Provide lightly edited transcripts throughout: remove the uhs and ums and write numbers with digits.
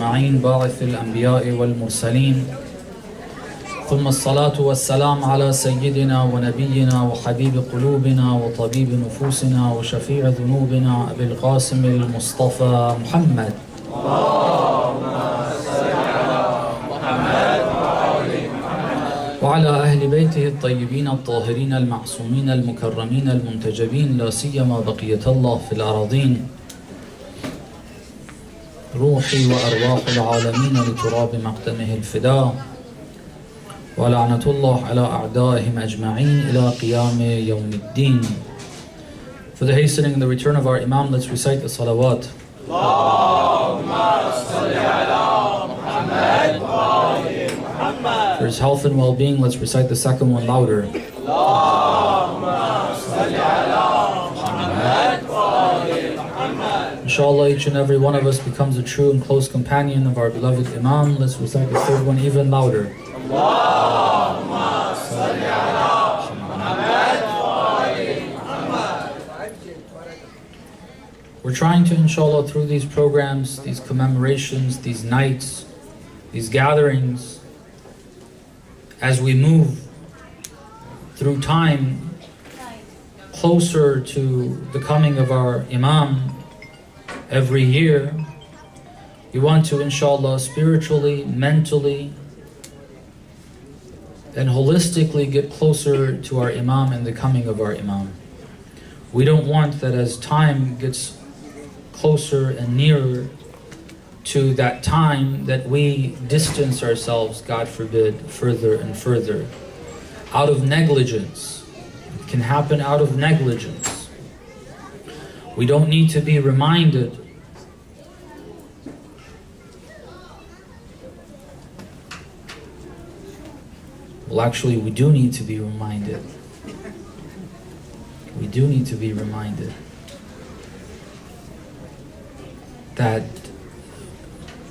أجمعين باعث الأنبياء والمرسلين ثم الصلاة والسلام على سيدنا ونبينا وحبيب قلوبنا وطبيب نفوسنا وشفيع ذنوبنا أبي القاسم المصطفى محمد وعلى أهل بيته الطيبين الطاهرين المعصومين المكرمين المنتجبين لا سيما بقية الله في الأراضين روحي وأرواح العالمين لتراب مقدمه الفداء ولعنة الله على أعدائهم أجمعين إلى قيام يوم الدين. For the hastening and the return of our Imam, let's recite the salawat. For his health and well-being, let's recite the second one louder. Inshallah, each and every one of us becomes a true and close companion of our beloved Imam. Let's recite the third one even louder. We're trying to, inshallah, through these programs, these commemorations, these nights, these gatherings, as we move through time closer to the coming of our Imam every year, we want to, inshallah, spiritually, mentally, and holistically get closer to our Imam and the coming of our Imam. We don't want that as time gets closer and nearer to that time that we distance ourselves, God forbid, further and further. Out of negligence. It can happen out of negligence. We don't need to be reminded well, actually, we do need to be reminded. We do need to be reminded that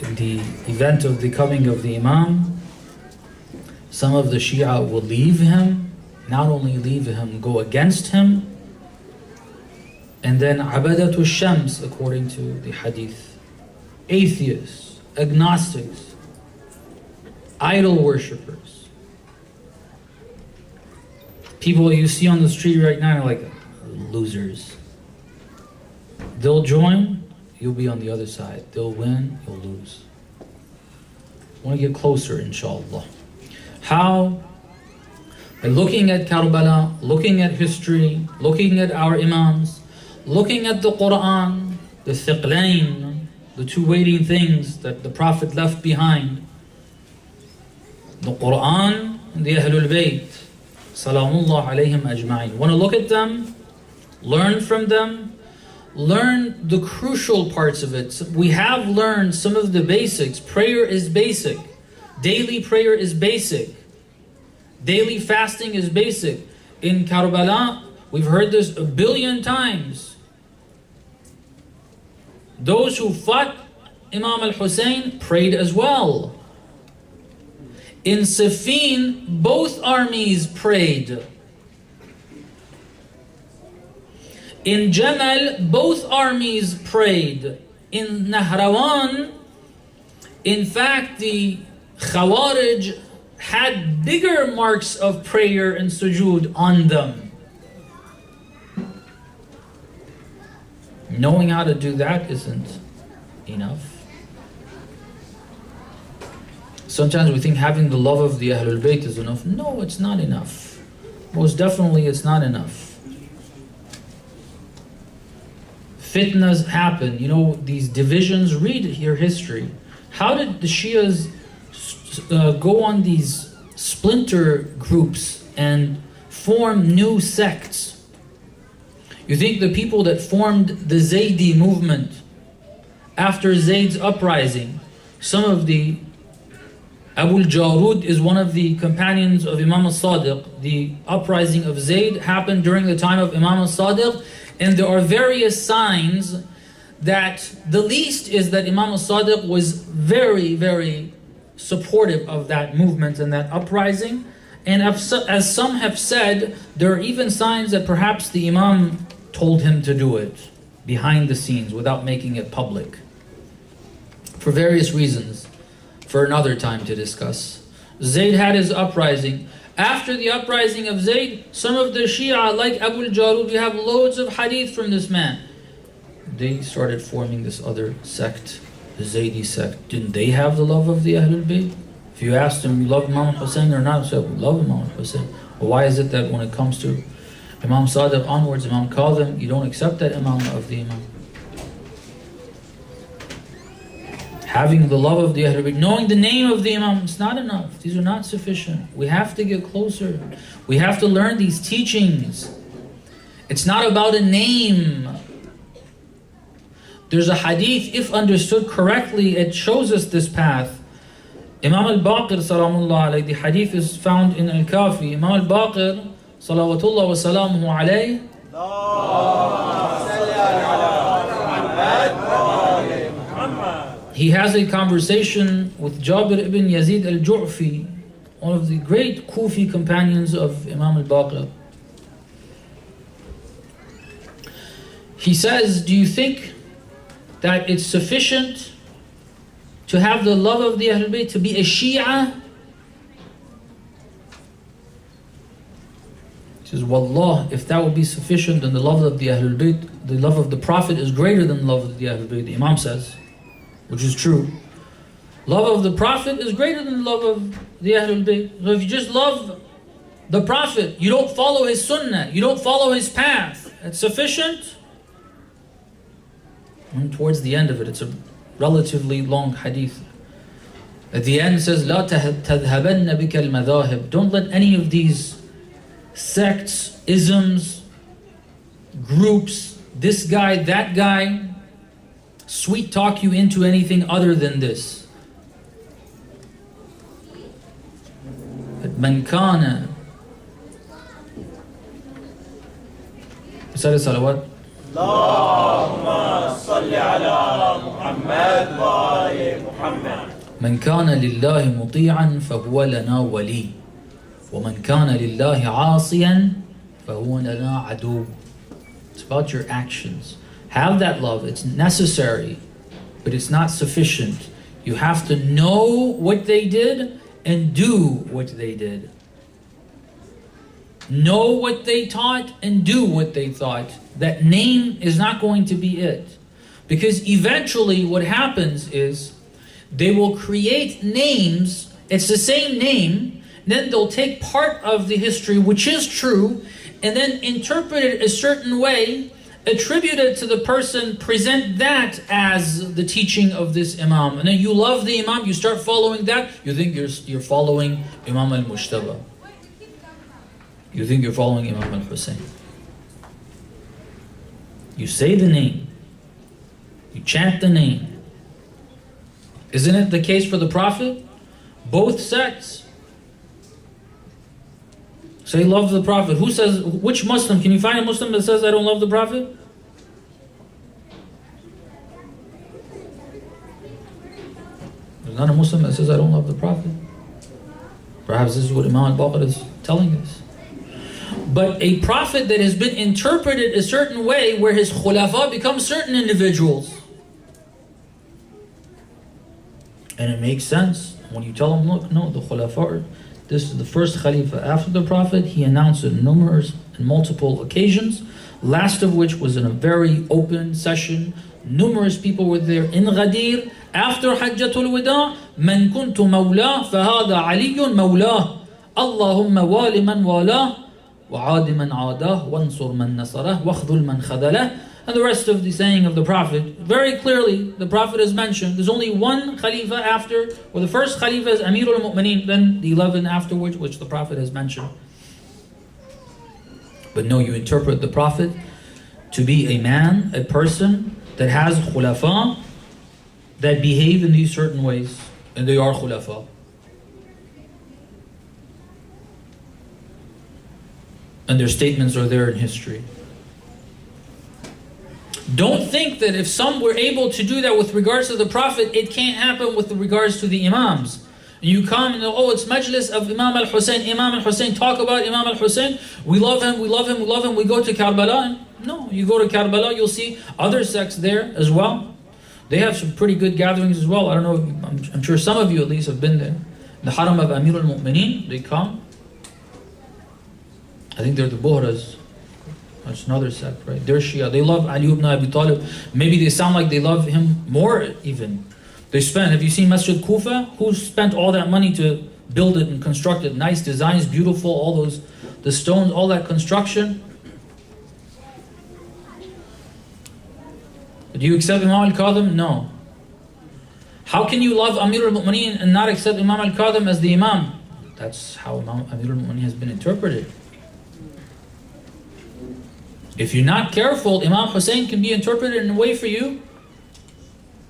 in the event of the coming of the Imam, some of the Shia will leave him, not only leave him, go against him, and then Abadatu Shams, according to the hadith, atheists, agnostics, idol worshippers, people you see on the street right now are like losers. They'll join, you'll be on the other side. They'll win, you'll lose. I want to get closer, inshallah. How? By looking at Karbala, looking at history, looking at our Imams, looking at the Quran, the Thiqlain, the two weighting things that the Prophet left behind. The Quran and the Ahlul Bayt. Salamullah alayhim ajma'in. Want to look at them, learn from them, learn the crucial parts of it. We have learned some of the basics. Prayer is basic. Daily prayer is basic. Daily fasting is basic. In Karbala, we've heard this a billion times. Those who fought Imam al-Hussein prayed as well. In Siffin, both armies prayed. In Jamal, both armies prayed. In Nahrawan, in fact, the Khawarij had bigger marks of prayer and sujood on them. Knowing how to do that isn't enough. Sometimes we think having the love of the Ahlul Bayt is enough. No, it's not enough. Most definitely it's not enough. Fitnas happen, these divisions, read your history. How did the Shias go on these splinter groups and form new sects? You think the people that formed the Zaydi movement after Zayd's uprising, some of the Abu al-Jarud is one of the companions of Imam al-Sadiq. The uprising of Zayd happened during the time of Imam al-Sadiq, and there are various signs that the least is that Imam al-Sadiq was very, very supportive of that movement and that uprising. And as some have said, there are even signs that perhaps the Imam told him to do it behind the scenes without making it public. for various reasons, for another time to discuss. Zayd had his uprising. After the uprising of Zayd, some of the Shia, like Abu al-Jarud, we have loads of hadith from this man. They started forming this other sect, the Zaydi sect. Didn't they have the love of the Ahlul Bayt? If you asked them, you love Imam Hussein or not? So we love Imam Hussein. Well, why is it that when it comes to Imam Sadiq onwards, Imam Kadhim, you don't accept that Imam of the Imam? Having the love of the Ahlul Bayt, knowing the name of the Imam, it's not enough. These are not sufficient. We have to get closer. We have to learn these teachings. It's not about a name. There's a hadith, if understood correctly, it shows us this path. Imam al-Baqir, salamullah alayhi, the hadith is found in Al-Kafi. Imam al-Baqir, salawatullah wa salamuhu alayhi, he has a conversation with Jabir ibn Yazid al-Ju'fi, one of the great Kufi companions of Imam al-Baqir. He says, do you think that it's sufficient to have the love of the Ahlul Bayt, to be a Shia? He says, Wallah, if that would be sufficient, then the love of the Ahlul Bayt, the love of the Prophet is greater than the love of the Ahlul Bayt. The Imam says, which is true. Love of the Prophet is greater than the love of the Ahlul Bayt. So if you just love the Prophet, you don't follow his sunnah, you don't follow his path, it's sufficient? And towards the end of it, it's a relatively long hadith. At the end it says, لا تذهبن بك المذاهب. Don't let any of these sects, isms, groups, this guy, that guy, sweet talk you into anything other than this. من كان رسالة صلوات اللهم صل على محمد وآل محمد. من كان لله مطيعا فهو لنا ولي ومن كان لله عاصيا فهو لنا عدو. It's about your actions. Have that love, it's necessary, but it's not sufficient. You have to know what they did and do what they did. Know what they taught and do what they taught. That name is not going to be it. Because eventually what happens is they will create names, it's the same name, then they'll take part of the history, which is true, and then interpret it a certain way, attribute it to the person, present that as the teaching of this Imam. And then you love the Imam, you start following that, you think you're following Imam al-Mushtaba. You think you're following Imam al-Hussein. You say the name, you chant the name. Isn't it the case for the Prophet? Both sects say love the Prophet. Who says, which Muslim, can you find a Muslim that says I don't love the Prophet? There's not a Muslim that says I don't love the Prophet. Perhaps this is what Imam al-Baqir is telling us. But a prophet that has been interpreted a certain way, where his khulafa become certain individuals. And it makes sense when you tell them, look, no, the khulafa, this is the first khalifa after the Prophet. He announced it numerous and multiple occasions, last of which was in a very open session. Numerous people were there in Ghadir. After Hajjatul Wada, Man kuntu mawla, fahada aliyun mawla. Allahumma wali man wala, wa'adi man adah, wansur man nasarah, wakhdul man khadalah. And the rest of the saying of the Prophet, very clearly, the Prophet has mentioned, there's only one Khalifa after, or the first Khalifa is Amirul Mu'mineen, then the 11 afterwards, which the Prophet has mentioned. But no, you interpret the Prophet to be a man, a person that has khulafa, that behave in these certain ways, and they are khulafa. And their statements are there in history. Don't think that if some were able to do that with regards to the Prophet, it can't happen with regards to the Imams. And you come and oh, it's majlis of Imam al-Hussein. Imam al-Hussein, talk about Imam al-Hussein. We love him, we love him, we love him. We go to Karbala. No, you go to Karbala, you'll see other sects there as well. They have some pretty good gatherings as well. I don't know, I'm sure some of you at least have been there. The Haram of Amir al-Mu'mineen, they come. I think they're the Buhras. That's another sect, right? They're Shia. They love Ali ibn Abi Talib. Maybe they sound like they love him more even. They spent, have you seen Masjid Kufa? Who spent all that money to build it and construct it? Nice designs, beautiful, all those, the stones, all that construction. Do you accept Imam al-Kadhim? No. How can you love Amir al-Mu'mineen and not accept Imam al-Kadhim as the Imam? That's how Amir al-Mu'mineen has been interpreted. If you're not careful, Imam Hussein can be interpreted in a way for you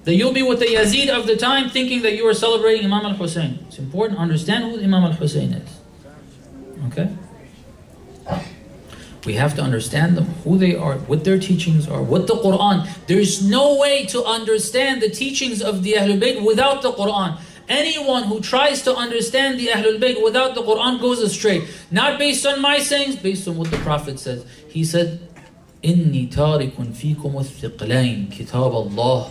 that you'll be with the Yazid of the time thinking that you are celebrating Imam al-Hussein. It's important to understand who Imam al-Hussein is. Okay? We have to understand them, who they are, what their teachings are, what the Quran. There's no way to understand the teachings of the Ahlul Bayt without the Quran. Anyone who tries to understand the Ahlul Bayt without the Quran goes astray. Not based on my sayings, based on what the Prophet says. He said, إِنِّي تَارِكٌ فِيكُمُ الثِّقْلَيْنِ كِتَابَ اللَّهِ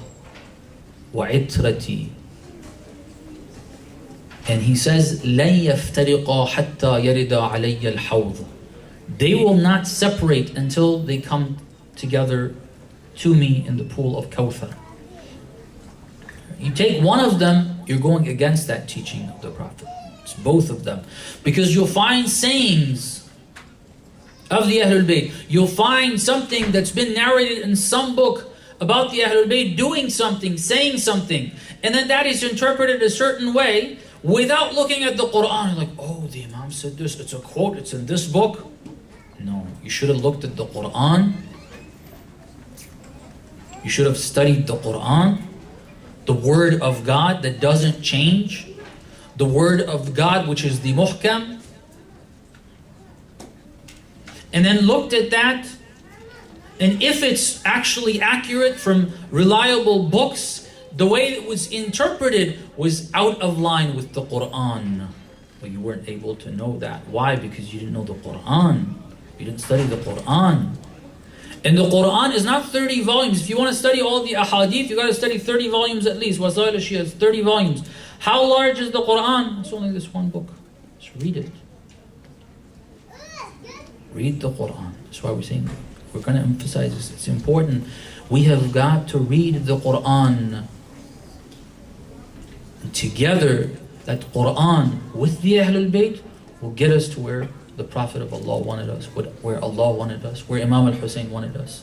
وَعِتْرَتِي. And he says, لَنْ يَفْتَرِقَا حَتَّى يَرِدَ عَلَيَّ الْحَوْضِ. They will not separate until they come together to me in the pool of Kawthar. You take one of them, you're going against that teaching of the Prophet. It's both of them. Because you'll find sayings of the Ahlul Bayt. You'll find something that's been narrated in some book about the Ahlul Bayt doing something, saying something. And then that is interpreted a certain way without looking at the Quran. Like, oh, the Imam said this, it's a quote, it's in this book. No, you should have looked at the Quran. You should have studied the Quran. The word of God that doesn't change. The word of God which is the muhkam. And then looked at that. And if it's actually accurate from reliable books, the way it was interpreted was out of line with the Quran. But you weren't able to know that. Why? Because you didn't know the Quran. You didn't study the Quran. And the Quran is not 30 volumes. If you want to study all the ahadith, you got to study 30 volumes at least. Wasail al-Shia is 30 volumes. How large is the Quran? It's only this one book. Just read it. Read the Quran. That's why we're saying, we're going to emphasize this. It's important. We have got to read the Quran. And together, that Quran with the Ahlul Bayt will get us to where the Prophet of Allah wanted us, where Allah wanted us, where Imam al-Hussein wanted us.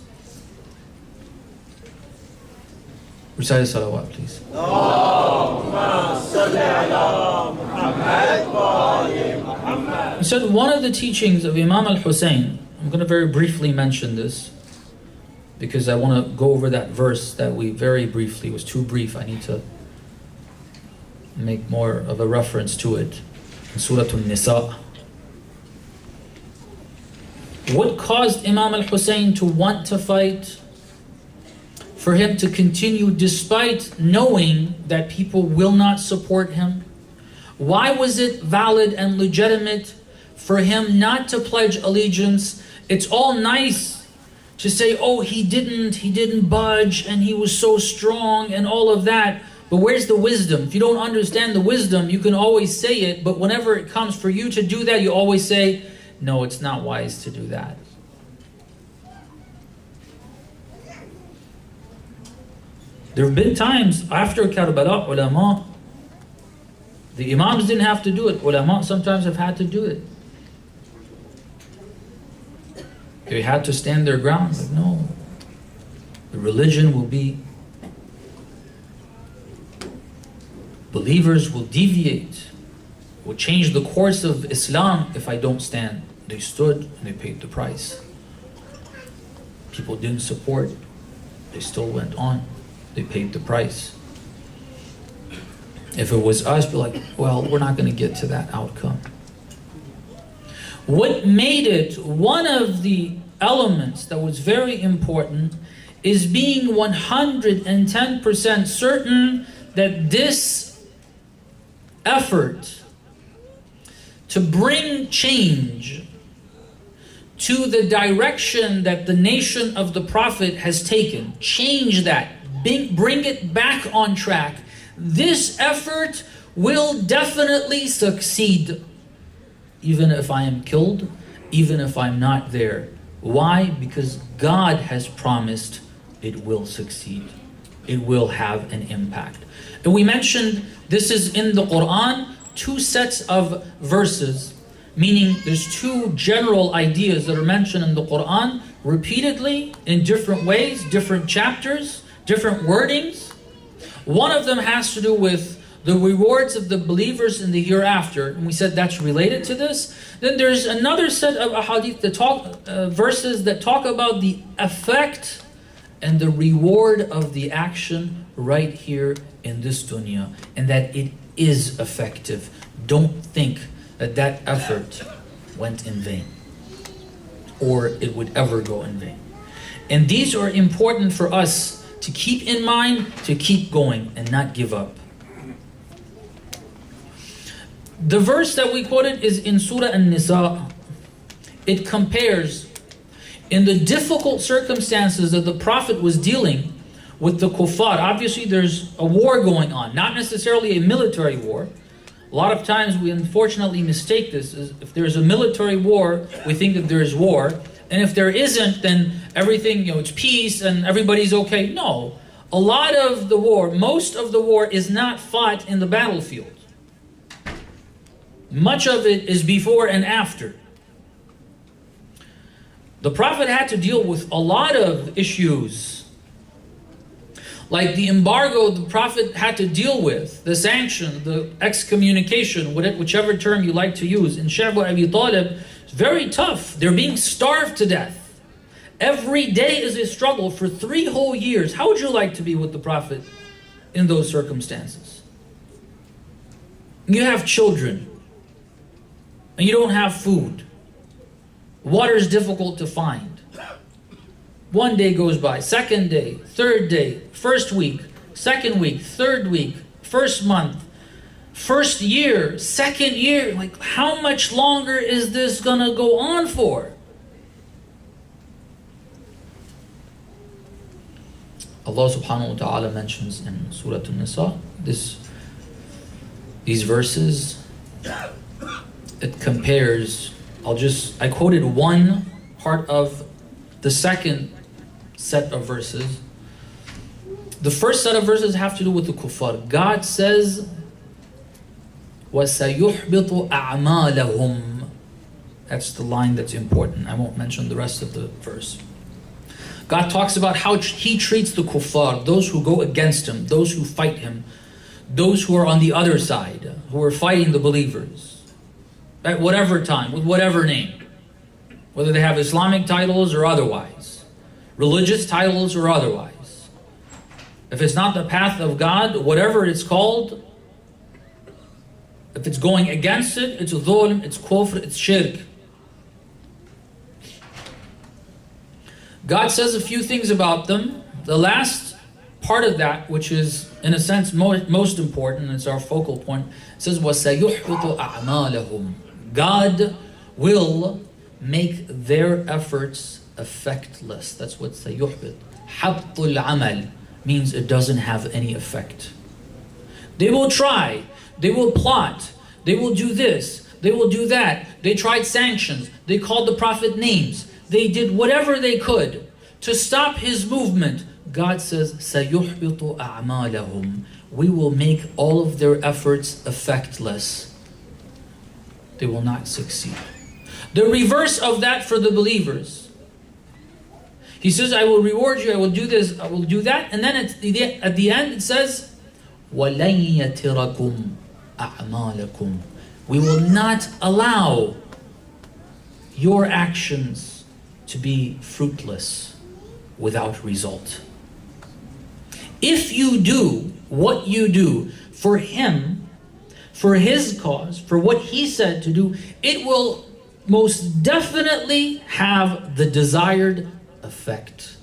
Recite salawat, please. He said one of the teachings of Imam al-Hussein, I'm going to very briefly mention this, because I want to go over that verse that we very briefly, it was too brief, I need to make more of a reference to it. In Surah An-Nisa. What caused Imam al-Hussein to want to fight? For him to continue despite knowing that people will not support him? Why was it valid and legitimate for him not to pledge allegiance? It's all nice to say, oh, he didn't budge and he was so strong and all of that. But where's the wisdom? If you don't understand the wisdom, you can always say it, but whenever it comes for you to do that, you always say, no, it's not wise to do that. There have been times after Karbala, ulama, the Imams didn't have to do it. Ulama sometimes have had to do it. They had to stand their ground. Like, no, the religion will be, believers will deviate, will change the course of Islam if I don't stand. They stood and they paid the price. People didn't support, they still went on. They paid the price. If it was us, be like, well, we're not going to get to that outcome. What made it one of the elements that was very important is being 110% certain that this effort to bring change to the direction that the nation of the Prophet has taken, change that, bring it back on track, this effort will definitely succeed. Even if I am killed, even if I'm not there. Why? Because God has promised it will succeed. It will have an impact. And we mentioned this is in the Quran, 2 sets of verses, meaning there's 2 general ideas that are mentioned in the Quran repeatedly in different ways, different chapters, different wordings. One of them has to do with the rewards of the believers in the hereafter, and we said that's related to this. Then there's another set of ahadith that verses that talk about the effect and the reward of the action right here in this dunya, and that it is effective. Don't think that that effort went in vain, or it would ever go in vain. And these are important for us to keep in mind, to keep going and not give up. The verse that we quoted is in Surah An-Nisa. It compares in the difficult circumstances that the Prophet was dealing with the kuffar. Obviously there's a war going on, not necessarily a military war. A lot of times we unfortunately mistake this. If there's a military war, we think that there is war. And if there isn't, then everything, it's peace and everybody's okay. No. A lot of the war, most of the war is not fought in the battlefield. Much of it is before and after. The Prophet had to deal with a lot of issues. Like the embargo the Prophet had to deal with, the sanction, the excommunication, whichever term you like to use. In Sha'bu Abi Talib, it's very tough. They're being starved to death. Every day is a struggle for 3 whole years. How would you like to be with the Prophet in those circumstances? You have children, and you don't have food. Water is difficult to find. 1 day goes by, 2nd day, 3rd day, 1st week, 2nd week, 3rd week, 1st month, 1st year, 2nd year. Like, how much longer is this gonna go on for? Allah subhanahu wa ta'ala mentions in Surah An-Nisa, these verses, it compares, I quoted one part of the second set of verses. The first set of verses have to do with the kuffar. God says, وَسَيُحْبِطُ أَعْمَالَهُمْ. That's the line that's important. I won't mention the rest of the verse. God talks about how He treats the kuffar, those who go against Him, those who fight Him, those who are on the other side, who are fighting the believers, at whatever time, with whatever name, whether they have Islamic titles or otherwise, religious titles or otherwise. If it's not the path of God, whatever it's called, if it's going against it, it's dhulm, it's kufr, it's shirk. God says a few things about them. The last part of that, which is in a sense most important, it's our focal point, says وَسَيُحْبِطُ أَعْمَالَهُمْ. God will make their efforts effectless. That's what سَيُحْبِط. حَبْطُ الْعَمَلِ means it doesn't have any effect. They will try, they will plot, they will do this, they will do that. They tried sanctions, they called the Prophet names, they did whatever they could to stop his movement. God says, سَيُحْبِطُ أَعْمَالَهُمْ. We will make all of their efforts effectless. They will not succeed. The reverse of that for the believers. He says, I will reward you, I will do this, I will do that. And then at the end it says, وَلَنْ يَتِرَكُمْ أَعْمَالَكُمْ. We will not allow your actions to be fruitless without result. If you do what you do for Him, for His cause, for what He said to do, it will most definitely have the desired effect.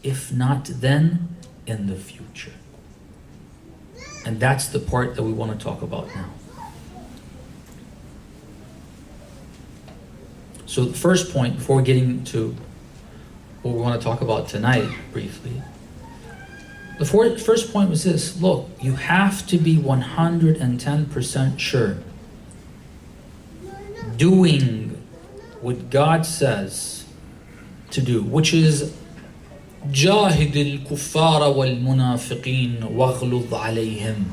If not then, in the future. And that's the part that we want to talk about now. So the first point, before getting to what we want to talk about tonight briefly, The first point was this: look, you have to be 110% sure. Doing what God says to do, which is جاهد الكفار والمنافقين واغلظ عليهم.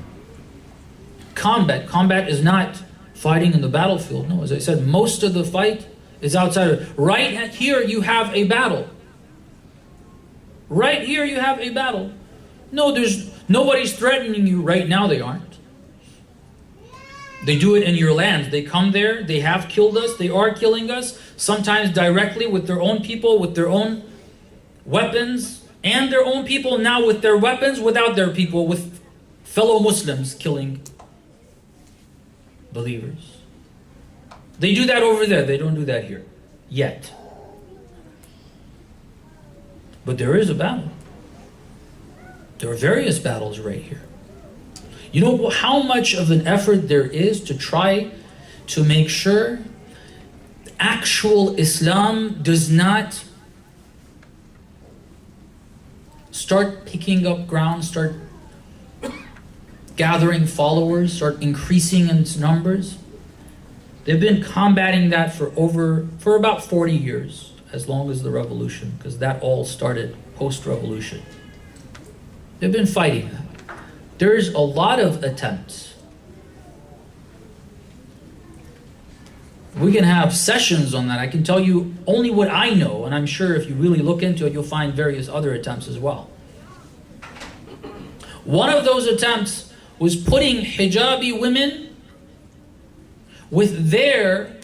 Combat is not fighting in the battlefield. No, as I said, most of the fight is outside. Right here you have a battle. Right here you have a battle. No, nobody's threatening you right now. They aren't. They do it in your land. They come there. They have killed us. They are killing us. Sometimes directly with their own people, with their own weapons, and their own people now with their weapons, without their people, with fellow Muslims killing believers. They do that over there. They don't do that here yet. But there is a battle. There are various battles right here. You know how much of an effort there is to try to make sure actual Islam does not start picking up ground, start gathering followers, start increasing in its numbers. They've been combating that for about 40 years, as long as the revolution, because that all started post-revolution. They've been fighting that. There's a lot of attempts. We can have sessions on that. I can tell you only what I know, and I'm sure if you really look into it, you'll find various other attempts as well. One of those attempts was putting hijabi women with their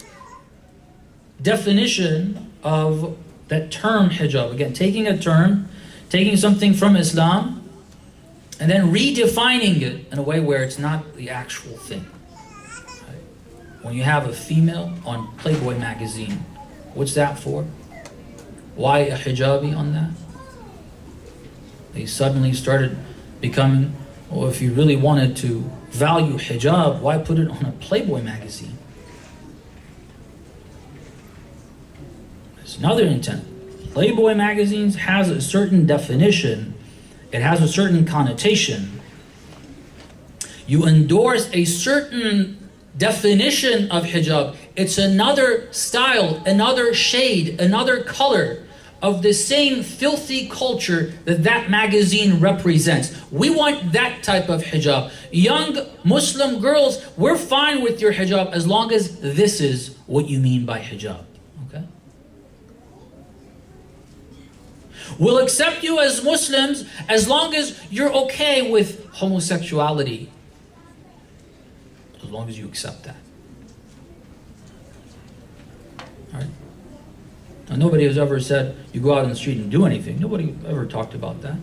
definition of that term hijab. Again, taking a term, taking something from Islam, and then redefining it in a way where it's not the actual thing. Right? When you have a female on Playboy magazine, what's that for? Why a hijabi on that? They suddenly started becoming, well, if you really wanted to value hijab, why put it on a Playboy magazine? There's another intent. Playboy magazines has a certain definition. It has a certain connotation. You endorse a certain definition of hijab. It's another style, another shade, another color of the same filthy culture that magazine represents. We want that type of hijab. Young Muslim girls, we're fine with your hijab as long as this is what you mean by hijab. Okay? We'll accept you as Muslims as long as you're okay with homosexuality. As long as you accept that. All right? Now, nobody has ever said you go out in the street and do anything. Nobody ever talked about that.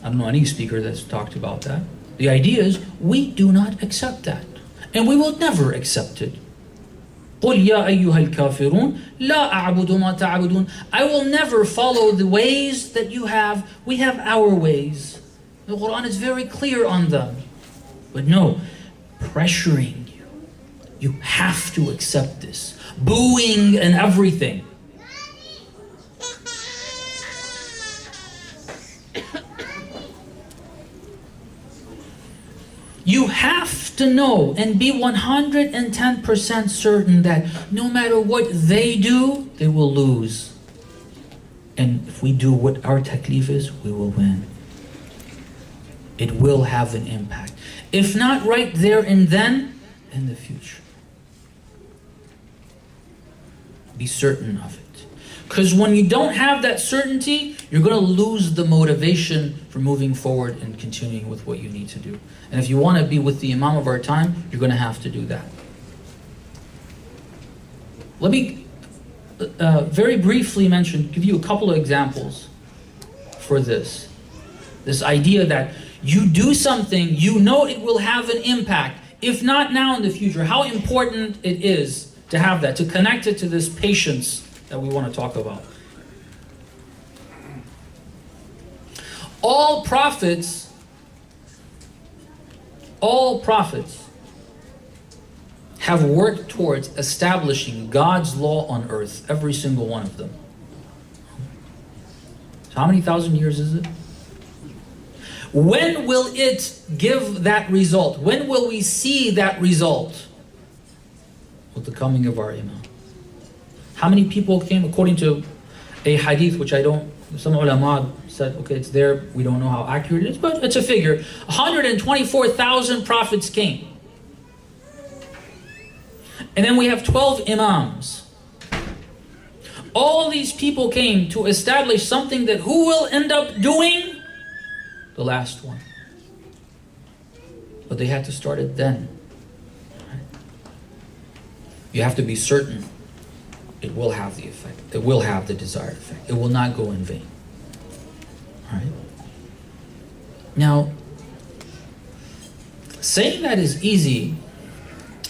I don't know any speaker that's talked about that. The idea is we do not accept that. And we will never accept it. قُلْ يَا أَيُّهَا الْكَافِرُونَ لَا أَعْبُدُ مَا تَعْبُدُونَ. I will never follow the ways that you have. We have our ways. The Quran is very clear on them. But no, pressuring you. You have to accept this. Booing and everything. You have to know and be 110% certain that no matter what they do, they will lose. And if we do what our taklif is, we will win. It will have an impact. If not right there and then, in the future. Be certain of it. Because when you don't have that certainty, you're going to lose the motivation for moving forward and continuing with what you need to do. And if you want to be with the Imam of our time, you're going to have to do that. Let me very briefly give you a couple of examples for this. This idea that you do something, you know it will have an impact, if not now, in the future. How important it is to have that, to connect it to this patience that we want to talk about. All prophets have worked towards establishing God's law on earth, every single one of them. So how many thousand years is it? When will it give that result? When will we see that result? With the coming of our Imam. How many people came according to a hadith, which I don't, some ulama said, okay, it's there, we don't know how accurate it is, but it's a figure. 124,000 prophets came. And then we have 12 Imams. All these people came to establish something that who will end up doing? The last one. But they had to start it then. You have to be certain it will have the effect. It will have the desired effect. It will not go in vain. All right? Now, saying that is easy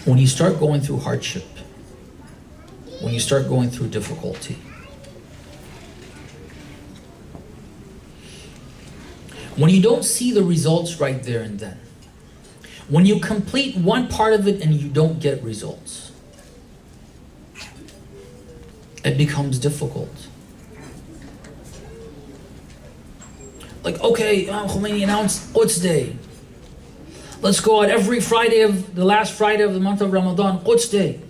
when you start going through hardship, when you start going through difficulty. When you don't see the results right there and then. When you complete one part of it and you don't get results. It becomes difficult. Like, okay, Khomeini announced Quds Day. Let's go out every Friday of the last Friday of the month of Ramadan, Quds Day.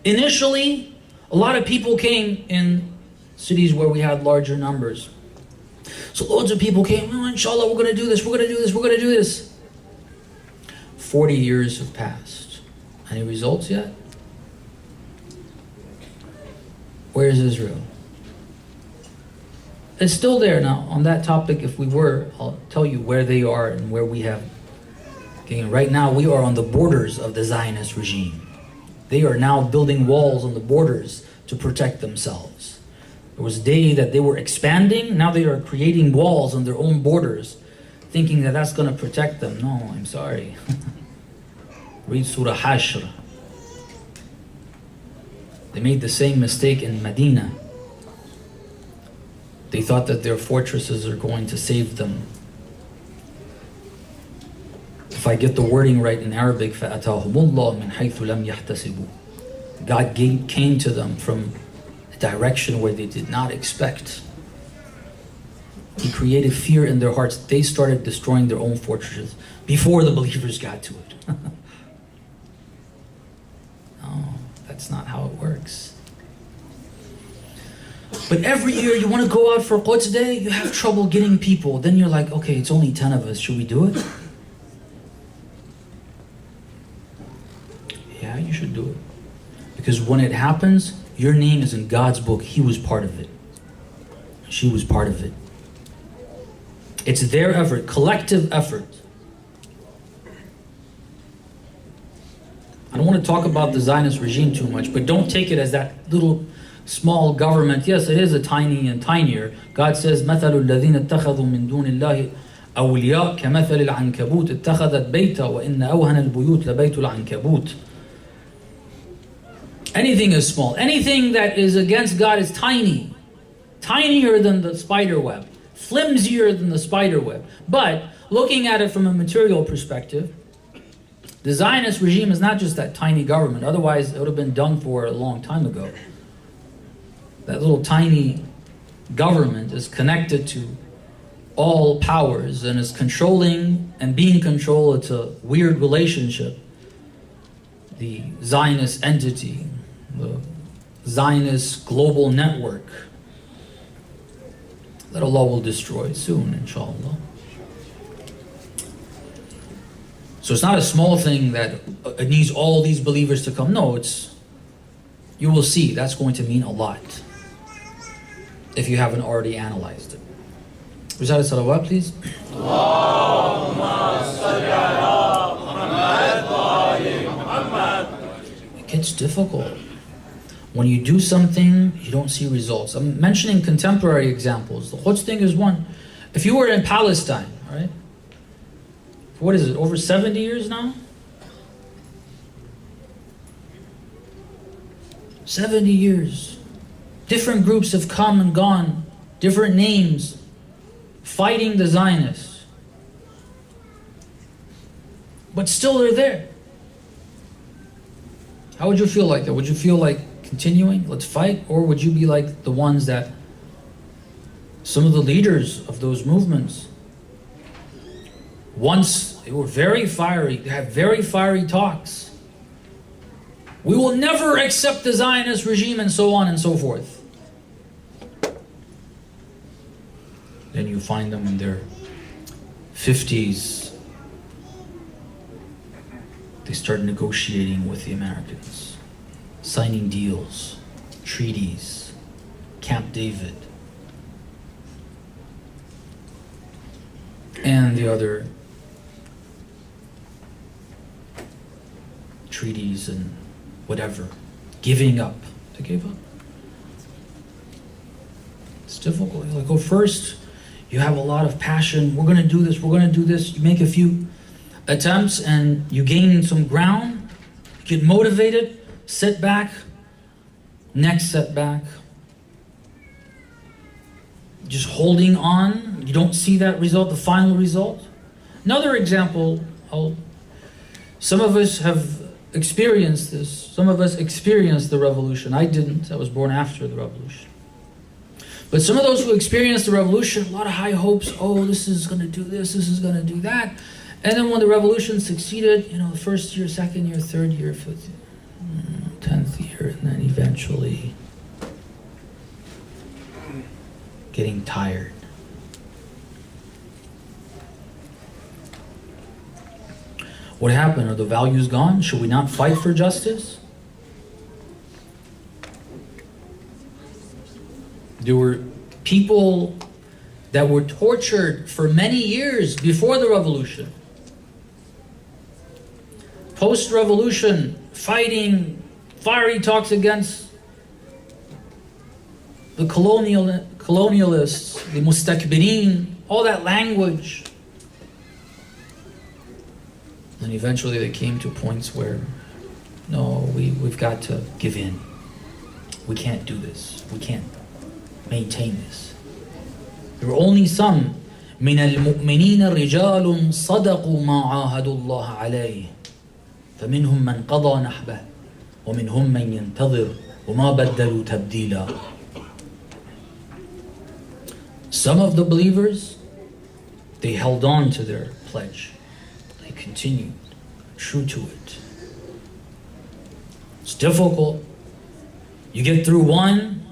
Initially, a lot of people came in cities where we had larger numbers. So loads of people came, oh, inshallah, we're going to do this, we're going to do this, we're going to do this. 40 years have passed. Any results yet? Where's Israel? It's still there now. On that topic, if we were, I'll tell you where they are and where we have. Okay, right now, we are on the borders of the Zionist regime. They are now building walls on the borders to protect themselves. There was a day that they were expanding. Now they are creating walls on their own borders, thinking that that's going to protect them. No, I'm sorry. Read Surah Hashr. They made the same mistake in Medina. They thought that their fortresses are going to save them. If I get the wording right in Arabic, فَأَتَاهُمُ اللَّهُ مِنْ حَيْثُ لَمْ يَحْتَسِبُوا. God came to them from a direction where they did not expect. He created fear in their hearts. They started destroying their own fortresses before the believers got to it. No, that's not how it works. But every year you want to go out for Quds Day, you have trouble getting people. Then you're like, okay, it's only 10 of us. Should we do it? Yeah, you should do it. Because when it happens, your name is in God's book. He was part of it. She was part of it. It's their effort, collective effort. I don't want to talk about the Zionist regime too much, but don't take it as that little small government. Yes, it is a tiny and tinier. God says, مَثَلُ الَّذِينَ اتَّخَذُوا مِن دُونِ اللَّهِ أَوْلِيَاءَ كَمَثَلِ الْعَنْكَبُوتِ اتَّخَذَتْ بَيْتًا وَإِنَّ أَوْهَنَ الْبُيُوتِ لَبَيْتُ الْعَنْكَبُوتِ. Anything is small. Anything that is against God is tiny. Tinier than the spider web. Flimsier than the spider web. But looking at it from a material perspective, the Zionist regime is not just that tiny government. Otherwise, it would have been done for a long time ago. That little tiny government is connected to all powers and is controlling and being controlled. It's a weird relationship. The Zionist entity, the Zionist global network, that Allah will destroy soon, inshallah. So it's not a small thing that it needs all these believers to come. No, you will see, that's going to mean a lot. If you haven't already analyzed it. Recite salawat, please. It gets difficult. When you do something, you don't see results. I'm mentioning contemporary examples. The Quds thing is one. If you were in Palestine, right? What is it, over 70 years now? 70 years. Different groups have come and gone, different names, fighting the Zionists. But still they're there. How would you feel like that? Would you feel like continuing, let's fight? Or would you be like the ones that, some of the leaders of those movements, Once they were very fiery, they had very fiery talks. We will never accept the Zionist regime and so on and so forth. Then you find them in their 50s. They start negotiating with the Americans, signing deals, treaties, Camp David, and the other treaties and whatever, giving up. They gave up. It's difficult. Like, oh, first, you have a lot of passion. We're going to do this. We're going to do this. You make a few attempts and you gain some ground. You get motivated. Setback. Next setback. Just holding on. You don't see that result, the final result. Another example, some of us have experienced this. Some of us experienced the revolution. I didn't. I was born after the revolution. But some of those who experienced the revolution, a lot of high hopes. Oh, this is going to do this is going to do that. And then when the revolution succeeded, the first year, second year, third year, fifth year, 10th year, and then eventually getting tired. What happened? Are the values gone? Should we not fight for justice? There were people that were tortured for many years before the revolution. Post-revolution, fighting, fiery talks against the colonialists, the mustakbirin, all that language. And eventually they came to points where, no, we've got to give in. We can't do this. We can't maintain this. There were only some. من المؤمنين رجال صدقوا ما عاهدوا الله عليه فمنهم من قضى نحبه ومنهم من ينتظر وما بدلوا تبديلا. Some of the believers, they held on to their pledge. They continued true to it. It's difficult. You get through one,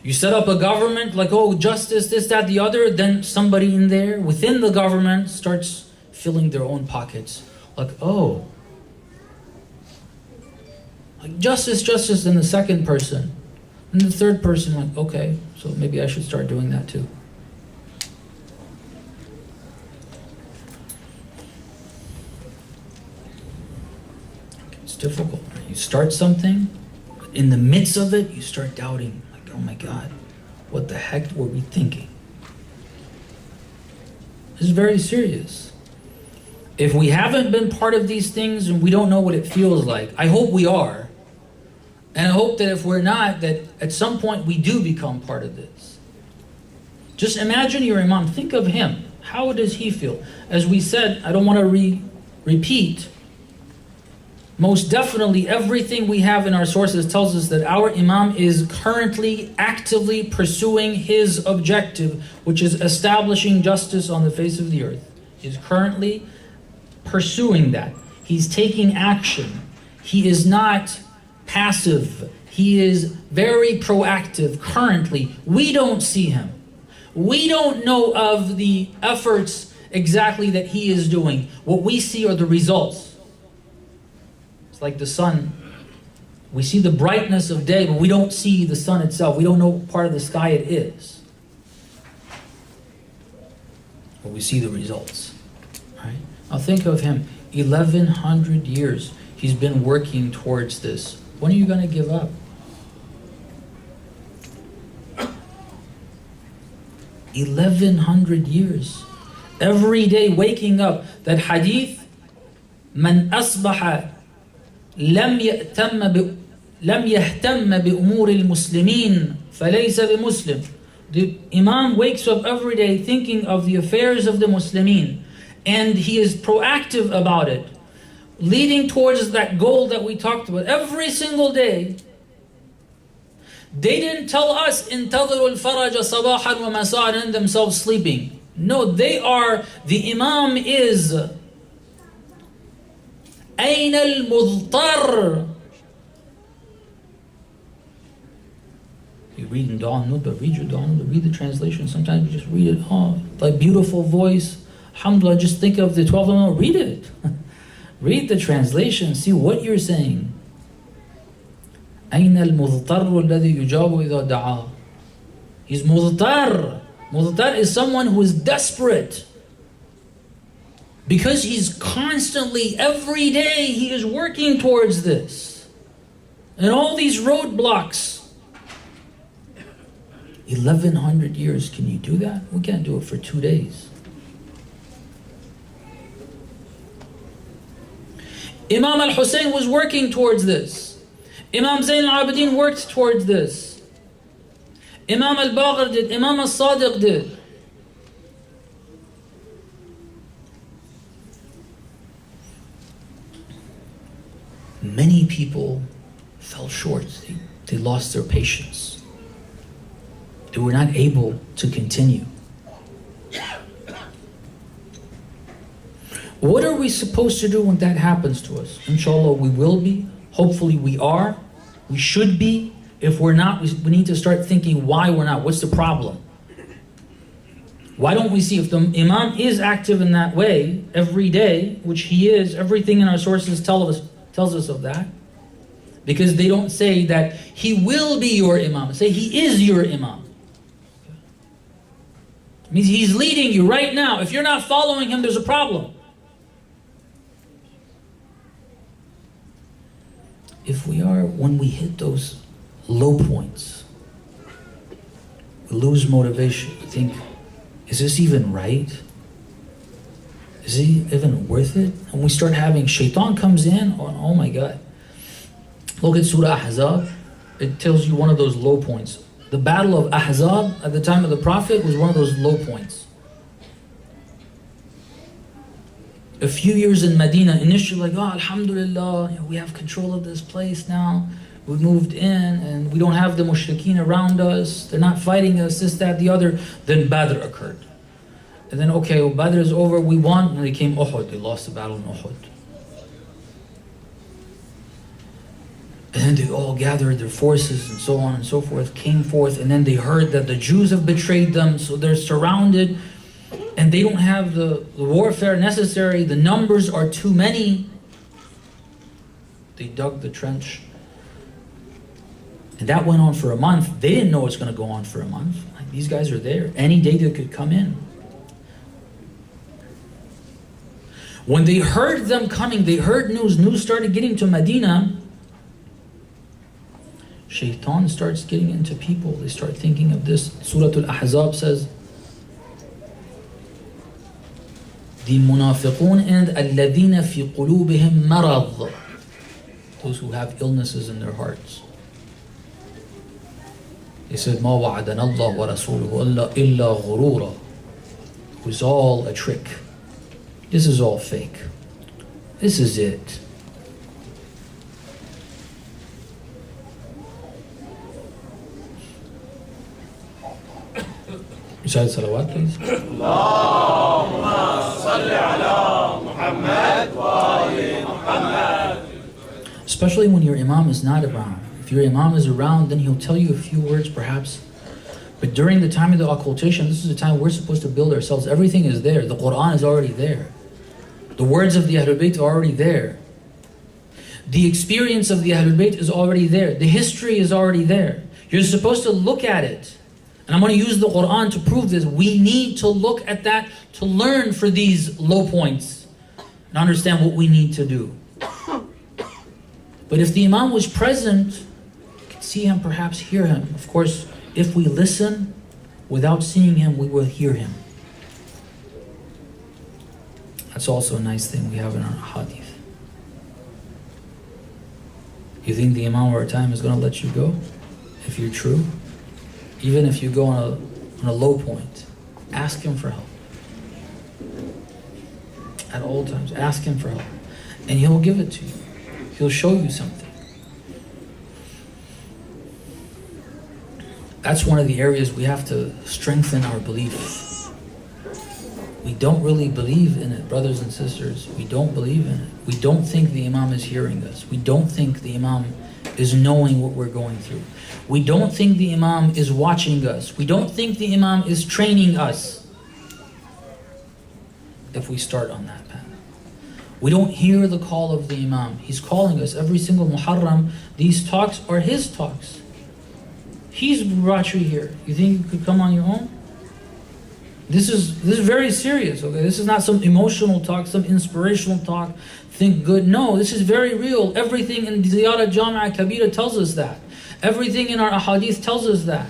you set up a government like, oh, justice, this, that, the other, then somebody in there within the government starts filling their own pockets. Like, oh, like justice, then the second person. And the third person, like, okay, so maybe I should start doing that too. It's difficult. Right? You start something, in the midst of it, you start doubting. Like, oh my God, what the heck were we thinking? This is very serious. If we haven't been part of these things and we don't know what it feels like, I hope we are. And I hope that if we're not, that at some point we do become part of this. Just imagine your Imam. Think of him. How does he feel? As we said, I don't want to repeat. Most definitely everything we have in our sources tells us that our Imam is currently actively pursuing his objective, which is establishing justice on the face of the earth. He's currently pursuing that. He's taking action. He is not passive. He is very proactive currently. We don't see him. We don't know of the efforts exactly that he is doing. What we see are the results. It's like the sun. We see the brightness of day, but we don't see the sun itself. We don't know what part of the sky it is. But we see the results. Right? Now think of him. 1100 years he's been working towards this. When are you going to give up? $1,100 years. Every day waking up. That hadith, من أصبح لم يهتم بأمور المسلمين فليس بمسلم. The Imam wakes up every day thinking of the affairs of the Muslimin, and he is proactive about it, leading towards that goal that we talked about every single day. They didn't tell us انتظروا الفرج صباحا ومساء and themselves sleeping. No, they are, the Imam is أين المضطر. You read in Dua al-Nudba, read your Dua al-Nudba, read the translation. Sometimes you just read it, like beautiful voice. Alhamdulillah, just think of the 12 no, read it. Read the translation, see what you're saying. أين المضطر الذي يجاب إذا دعاه. He's مضطر. مضطر is someone who is desperate. Because he's constantly, every day, he is working towards this. And all these roadblocks. 1100 years, can you do that? We can't do it for 2 days. Imam al-Hussein was working towards this. Imam Zain al-Abidin worked towards this. Imam al-Baqir did, Imam al-Sadiq did. Many people fell short. They lost their patience. They were not able to continue. What are we supposed to do when that happens to us? Inshallah, we will be. Hopefully we are. We should be. If we're not, we need to start thinking why we're not. What's the problem? Why don't we see if the Imam is active in that way every day, which he is, everything in our sources tells us of that. Because they don't say that he will be your Imam. Say he is your Imam. It means he's leading you right now. If you're not following him, there's a problem. If we are, when we hit those low points, we lose motivation. We think, is this even right? Is it even worth it? And we start having, shaitan comes in, oh my God. Look at Surah Ahzab. It tells you one of those low points. The battle of Ahzab at the time of the Prophet was one of those low points. A few years in Medina, initially like, alhamdulillah, we have control of this place now. We moved in and we don't have the mushrikeen around us. They're not fighting us, this, that, the other. Then Badr occurred. And then, okay, well, Badr is over, we won. And they came Uhud, they lost the battle in Uhud. And then they all gathered their forces and so on and so forth, came forth, and then they heard that the Jews have betrayed them, so they're surrounded, and they don't have the warfare necessary, the numbers are too many. They dug the trench. And that went on for a month. They didn't know it's going to go on for a month. Like, these guys are there. Any day they could come in. When they heard them coming, they heard news started getting to Medina. Shaitan starts getting into people. They start thinking of this. Surah Al-Ahzab says, the munafiqun and alladhina fi qulubihim marad, those who have illnesses in their hearts. They said, ma wa'adana Allah wa rasuluhu illa ghurura. It was all a trick. This is all fake. This is it. Recite salawat, please. Allahumma salli ala Muhammad wa ali Muhammad. Especially when your Imam is not around. If your Imam is around, then he'll tell you a few words perhaps. But during the time of the occultation, this is the time we're supposed to build ourselves. Everything is there. The Quran is already there. The words of the Ahlul Bayt are already there. The experience of the Ahlul Bayt is already there. The history is already there. You're supposed to look at it. And I'm going to use the Quran to prove this. We need to look at that to learn for these low points and understand what we need to do. But if the Imam was present, you could see him, perhaps hear him. Of course, if we listen without seeing him, we will hear him. That's also a nice thing we have in our hadith. You think the Imam of our time is going to let you go if you're true? Even if you go on a low point, ask him for help. At all times, ask him for help. And he'll give it to you. He'll show you something. That's one of the areas we have to strengthen our belief. We don't really believe in it, brothers and sisters. We don't believe in it. We don't think the Imam is hearing us. We don't think the Imam is knowing what we're going through. We don't think the Imam is watching us. We don't think the Imam is training us. If we start on that path, we don't hear the call of the Imam. He's calling us every single Muharram. These talks are his talks. He's brought you here. You think you could come on your own? This is very serious, okay? This is not some emotional talk, some inspirational talk, think good. No, this is very real. Everything in Ziyarah Jami'ah Kabira tells us that. Everything in our ahadith tells us that.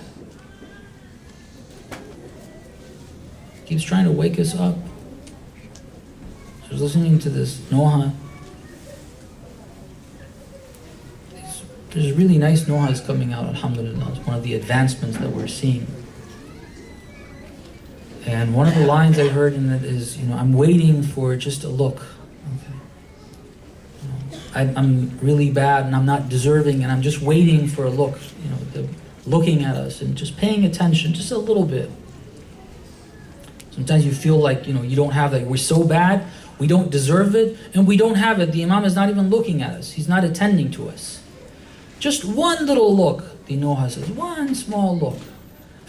Keeps trying to wake us up. I was listening to this Noha. There's really nice Nohas coming out, alhamdulillah. It's one of the advancements that we're seeing. And one of the lines I heard in it is, I'm waiting for just a look. Okay. I'm really bad and I'm not deserving and I'm just waiting for a look. Looking at us and just paying attention just a little bit. Sometimes you feel like, you don't have that. We're so bad, we don't deserve it, and we don't have it. The Imam is not even looking at us. He's not attending to us. Just one little look, the Noha says, one small look.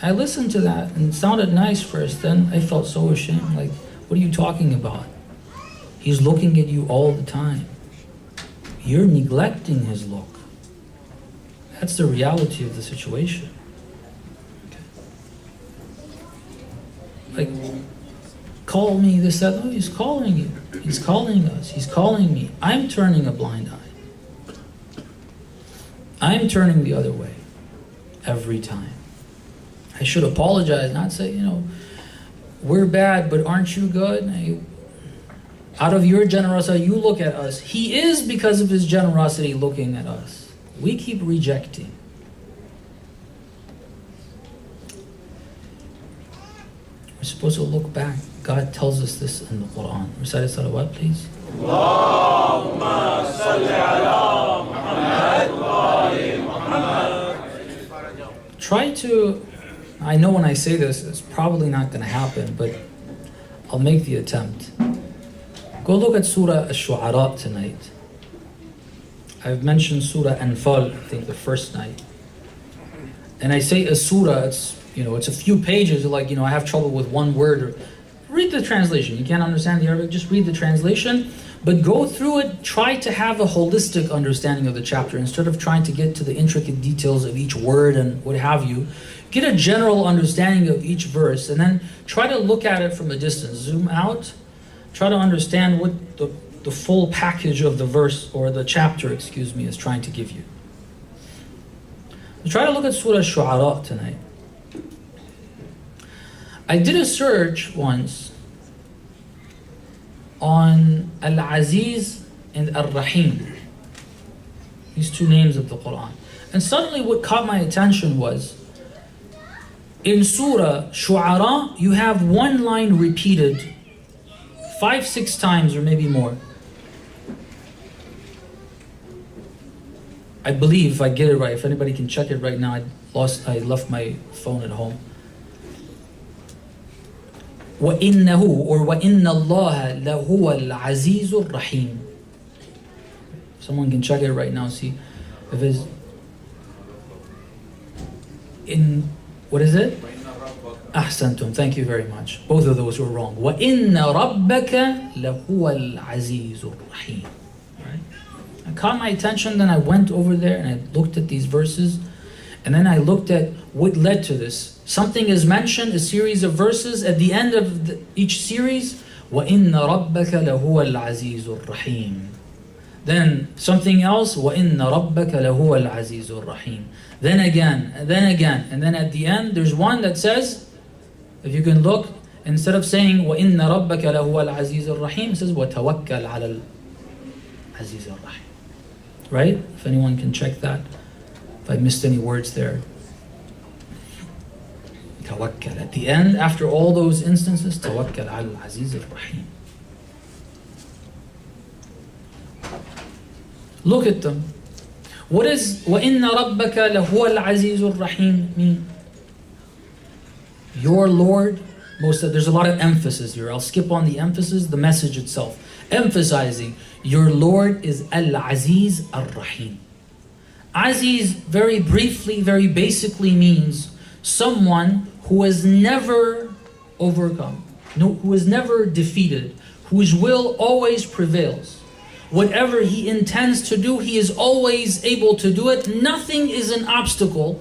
I listened to that and it sounded nice first, then I felt so ashamed, like, what are you talking about? He's looking at you all the time. You're neglecting his look. That's the reality of the situation. Okay. Like, call me this, that. No, he's calling you. He's calling us. He's calling me. I'm turning a blind eye. I'm turning the other way every time. I should apologize, not say, we're bad, but aren't you good? Out of your generosity, you look at us. He is, because of his generosity, looking at us. We keep rejecting. We're supposed to look back. God tells us this in the Quran. Recite a salawat, please. Allahumma salli ala Muhammad wa ali Muhammad. Try to, I know when I say this, it's probably not going to happen, but I'll make the attempt. Go look at Surah Ash-Shu'ara tonight. I've mentioned Surah Anfal, I think the first night. And I say a surah, it's a few pages, like, I have trouble with one word. Read the translation. You can't understand the Arabic, just read the translation. But go through it, try to have a holistic understanding of the chapter instead of trying to get to the intricate details of each word and what have you. Get a general understanding of each verse and then try to look at it from a distance. Zoom out, try to understand what the full package of the verse or the chapter, is trying to give you. Try to look at Surah Ash-Shu'ara tonight. I did a search once on Al-Aziz and Ar-Rahim, these two names of the Quran. And suddenly what caught my attention was, in Surah Shu'ara, you have one line repeated 5-6 times or maybe more. I believe, if I get it right, if anybody can check it right now, I left my phone at home. وَإِنَّهُ or وَإِنَّ اللَّهَ لَهُوَ الْعَزِيزُ الرَّحِيمُ. Someone can check it right now, see if it's in, what is it? Ahsantum, thank you very much. Both of those were wrong. وَإِنَّ رَبَّكَ لَهُوَ الْعَزِيزُ الرَّحِيمُ. Right? It caught my attention, then I went over there and I looked at these verses, and then I looked at what led to this. Something is mentioned, a series of verses, at the end of each series, وَإِنَّ رَبَّكَ لَهُوَ الْعَزِيزُ الرَّحِيمُ. Then something else, وَإِنَّ رَبَّكَ لَهُوَ الْعَزِيزُ الرَّحِيمُ. Then again, and then again, and then at the end, there's one that says, if you can look, instead of saying وَإِنَّ رَبَّكَ لَهُوَ الْعَزِيزُ الرَّحِيمُ, it says وَتَوَكَّلْ عَلَى الْعَزِيزِ الرَّحِيمُ. Right? If anyone can check that, if I missed any words there. Tawakkal. At the end, after all those instances, tawakkal al Aziz al-Rahim. Look at them. What does وَإِنَّ رَبَّكَ لَهُوَ الْعَزِيزُ الرَّحِيمُ mean? Your Lord There's a lot of emphasis here. I'll skip on the emphasis, the message itself. Emphasizing, your Lord is Al-Aziz Ar-Rahim. Aziz, very briefly, very basically means someone who has never overcome, who is never defeated, whose will always prevails. Whatever he intends to do, he is always able to do it. Nothing is an obstacle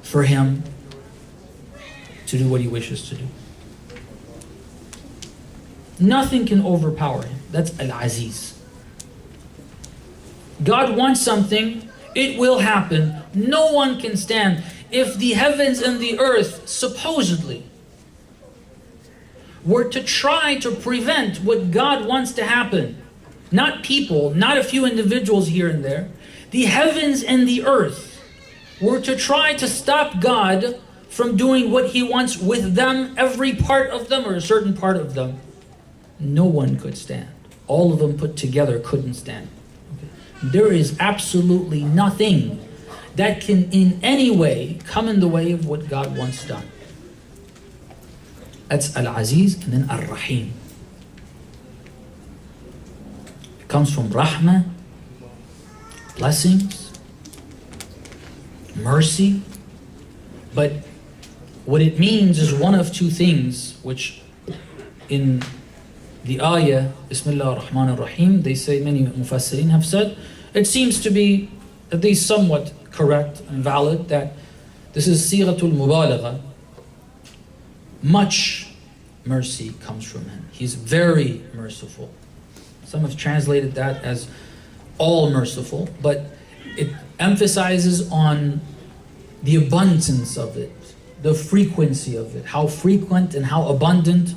for him to do what he wishes to do. Nothing can overpower him. That's Al-Aziz. God wants something, it will happen. No one can stand. If the heavens and the earth supposedly were to try to prevent what God wants to happen, not people, not a few individuals here and there, the heavens and the earth were to try to stop God from doing what He wants with them, every part of them or a certain part of them, no one could stand. All of them put together couldn't stand. There is absolutely nothing that can in any way come in the way of what God wants done. That's Al-Aziz and then Ar-Rahim. It comes from Rahmah, blessings, mercy. But what it means is one of two things, which in the ayah, Bismillah ar-Rahman ar-Rahim, they say, many Mufassirin have said, it seems to be at least somewhat correct and valid that this is Sighatul Mubalagha. Much mercy comes from Him. He's very merciful. Some have translated that as all merciful, but it emphasizes on the abundance of it, the frequency of it, how frequent and how abundant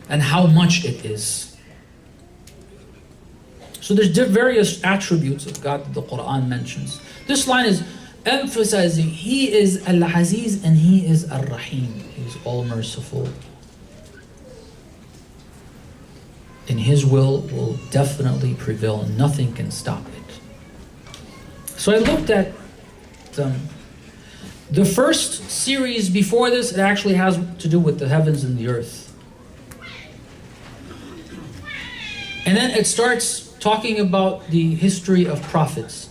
and how much it is. So there's various attributes of God that the Quran mentions. This line is emphasizing He is Al-Aziz and He is Ar-Rahim. He is all merciful. And His will definitely prevail. Nothing can stop it. So I looked at the first series before this. It actually has to do with the heavens and the earth. And then it starts talking about the history of prophets.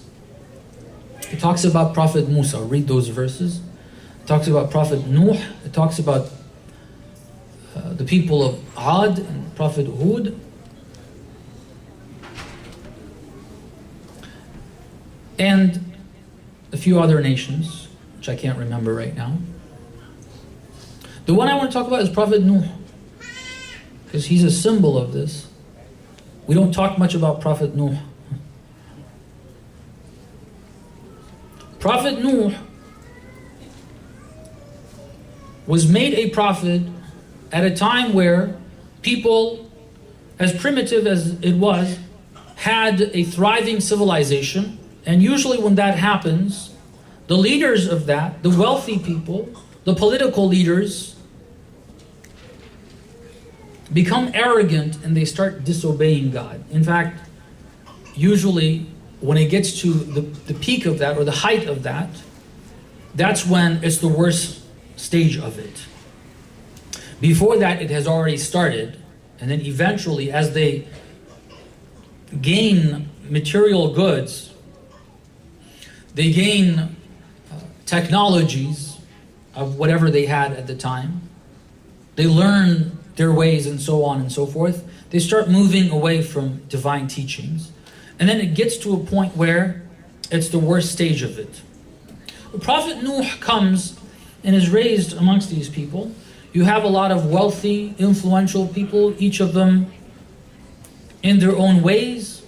It talks about Prophet Musa. Read those verses. It talks about Prophet Nuh. It talks about the people of Ad and Prophet Hud. And a few other nations, which I can't remember right now. The one I want to talk about is Prophet Nuh, because he's a symbol of this. We don't talk much about Prophet Nuh. Prophet Nuh was made a prophet at a time where people, as primitive as it was, had a thriving civilization. And usually when that happens, the leaders of that, the wealthy people, the political leaders, become arrogant and they start disobeying God. In fact, usually when it gets to the peak of that or the height of that, that's when it's the worst stage of it. Before that, it has already started, and then eventually as they gain material goods, they gain technologies of whatever they had at the time, they learn their ways and so on and so forth, they start moving away from divine teachings. And then it gets to a point where it's the worst stage of it. The Prophet Nuh comes and is raised amongst these people. You have a lot of wealthy, influential people, each of them in their own ways.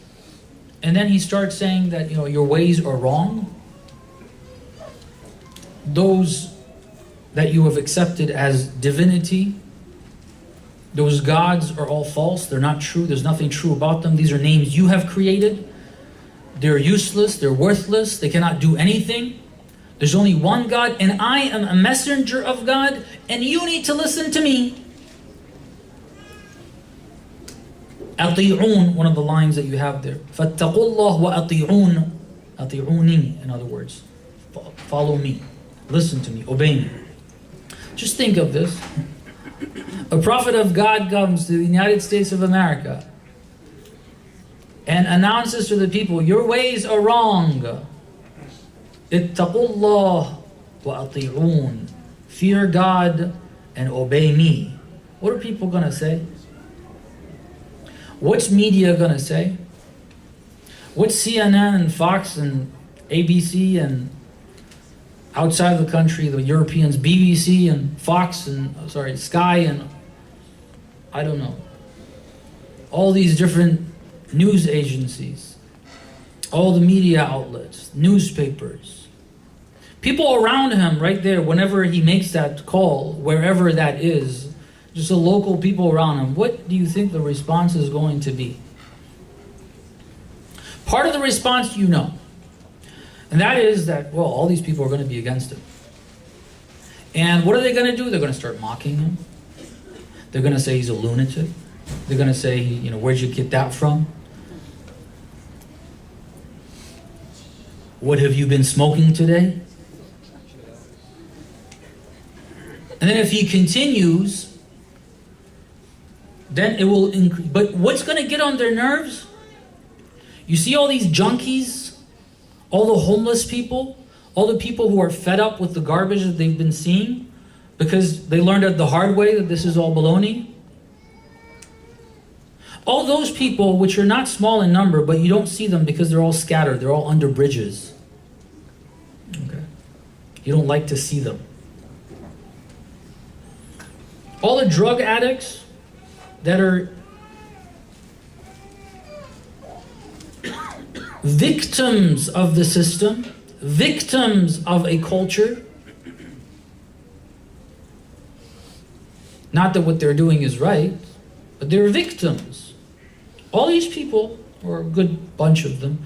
And then he starts saying that, your ways are wrong. Those that you have accepted as divinity, those gods are all false. They're not true. There's nothing true about them. These are names you have created. They're useless. They're worthless. They cannot do anything. There's only one God, and I am a messenger of God, and you need to listen to me. أطيعون, one of the lines that you have there. فاتقوا الله وأطيعون. أطيعوني, in other words. Follow me. Listen to me. Obey me. Just think of this. A prophet of God comes to the United States of America and announces to the people, your ways are wrong. Ittaqullah wa ati'un. Fear God and obey me. What are people going to say? What's media going to say? What's CNN and Fox and ABC and outside of the country, the Europeans, BBC and Fox and, Sky and, I don't know, all these different news agencies, all the media outlets, newspapers, people around him right there, whenever he makes that call, wherever that is, just the local people around him, what do you think the response is going to be? Part of the response you know. And that is that, well, all these people are going to be against him. And what are they going to do? They're going to start mocking him. They're going to say he's a lunatic. They're going to say, you know, where'd you get that from? What have you been smoking today? And then if he continues, then it will increase. But what's going to get on their nerves? You see all these junkies, all the homeless people, all the people who are fed up with the garbage that they've been seeing because they learned it the hard way that this is all baloney. All those people, which are not small in number, but you don't see them because they're all scattered, they're all under bridges. Okay. You don't like to see them. All the drug addicts that are victims of the system, victims of a culture. Not that what they're doing is right, but they're victims. All these people, or a good bunch of them,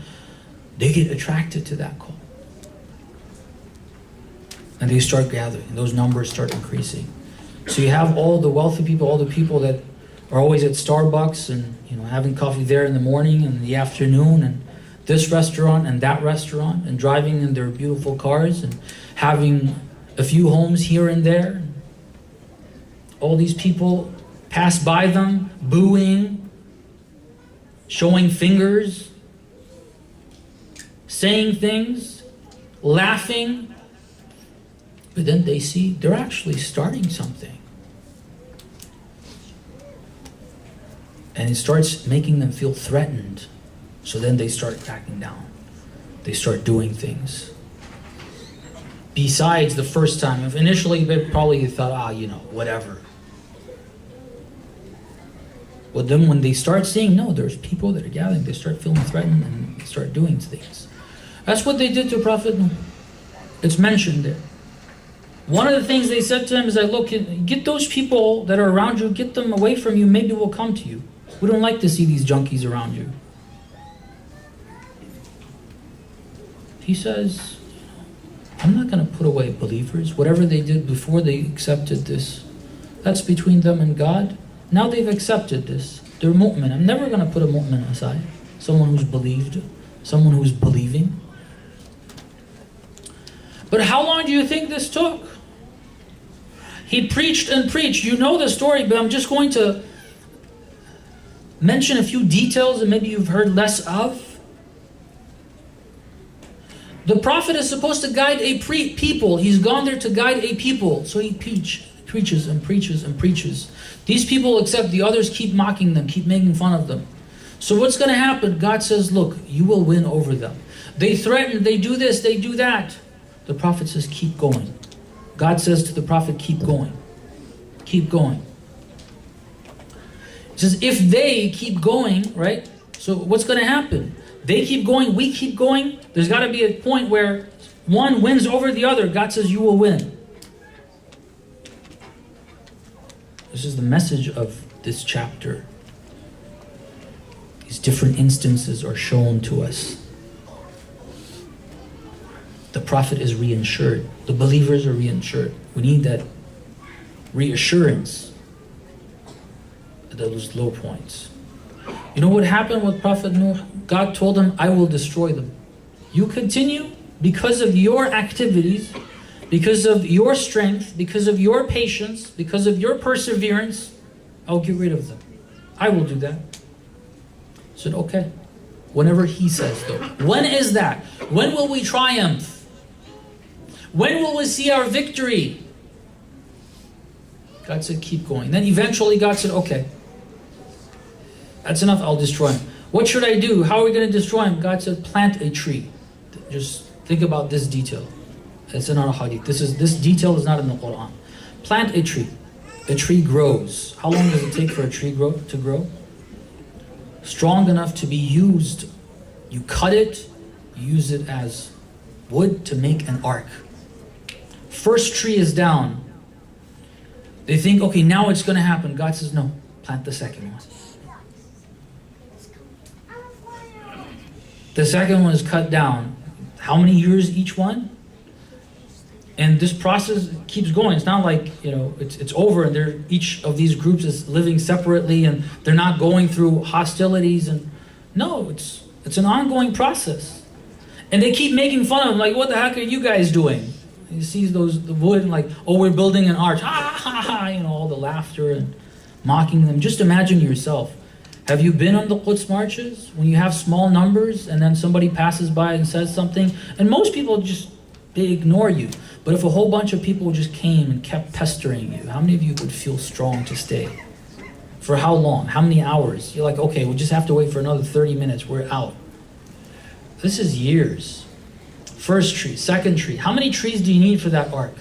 they get attracted to that call. And they start gathering. Those numbers start increasing. So you have all the wealthy people, all the people that are always at Starbucks and, you know, having coffee there in the morning and in the afternoon, and this restaurant and that restaurant, and driving in their beautiful cars and having a few homes here and there. All these people pass by them, booing, showing fingers, saying things, laughing. But then they see they're actually starting something. And it starts making them feel threatened. So then they start cracking down. They start doing things. Besides the first time, if initially they probably thought, you know, whatever. But then when they start seeing, no, there's people that are gathering, they start feeling threatened and start doing things. That's what they did to Prophet Nuh. It's mentioned there. One of the things they said to him is that, look, get those people that are around you, get them away from you, maybe we'll come to you. We don't like to see these junkies around you. He says, I'm not going to put away believers. Whatever they did before they accepted this, that's between them and God. Now they've accepted this. They're mu'min. I'm never going to put a mu'min aside. Someone who's believed, someone who's believing. But how long do you think this took? He preached and preached. You know the story, but I'm just going to mention a few details that maybe you've heard less of. The prophet is supposed to guide a people. He's gone there to guide a people. So he preaches and preaches and preaches. These people accept, the others keep mocking them, keep making fun of them. So what's going to happen? God says, look, you will win over them. They threaten, they do this, they do that. The prophet says, keep going. God says to the prophet, keep going. Keep going. He says, if they keep going, right? So what's going to happen? They keep going, we keep going. There's got to be a point where one wins over the other. God says, you will win. This is the message of this chapter. These different instances are shown to us. The prophet is reassured. The believers are reassured. We need that reassurance at those low points. You know what happened with Prophet Nuh? God told him, I will destroy them. You continue, because of your activities, because of your strength, because of your patience, because of your perseverance, I'll get rid of them. I will do that. I said, okay. Whenever he says though. When is that? When will we triumph? When will we see our victory? God said, keep going. Then eventually God said, okay, that's enough, I'll destroy him. What should I do? How are we going to destroy him? God said, plant a tree. Just think about this detail. It's in our hadith. This detail is not in the Quran. Plant a tree. A tree grows. How long does it take for a tree to grow? Strong enough to be used. You cut it, you use it as wood to make an ark. First tree is down. They think, okay, now it's going to happen. God says, no, plant the second one. The second one is cut down. How many years each one? And this process keeps going. It's not like, it's over and each of these groups is living separately and they're not going through hostilities. And no, it's an ongoing process. And they keep making fun of them, like, what the heck are you guys doing? You see the wood and like, oh, we're building an arch. Ha ha ha, all the laughter and mocking them. Just imagine yourself. Have you been on the Quds marches? When you have small numbers and then somebody passes by and says something, and most people they ignore you. But if a whole bunch of people just came and kept pestering you, how many of you would feel strong to stay? For how long? How many hours? You're like, okay, we'll just have to wait for another 30 minutes. We're out. This is years. First tree, second tree. How many trees do you need for that ark?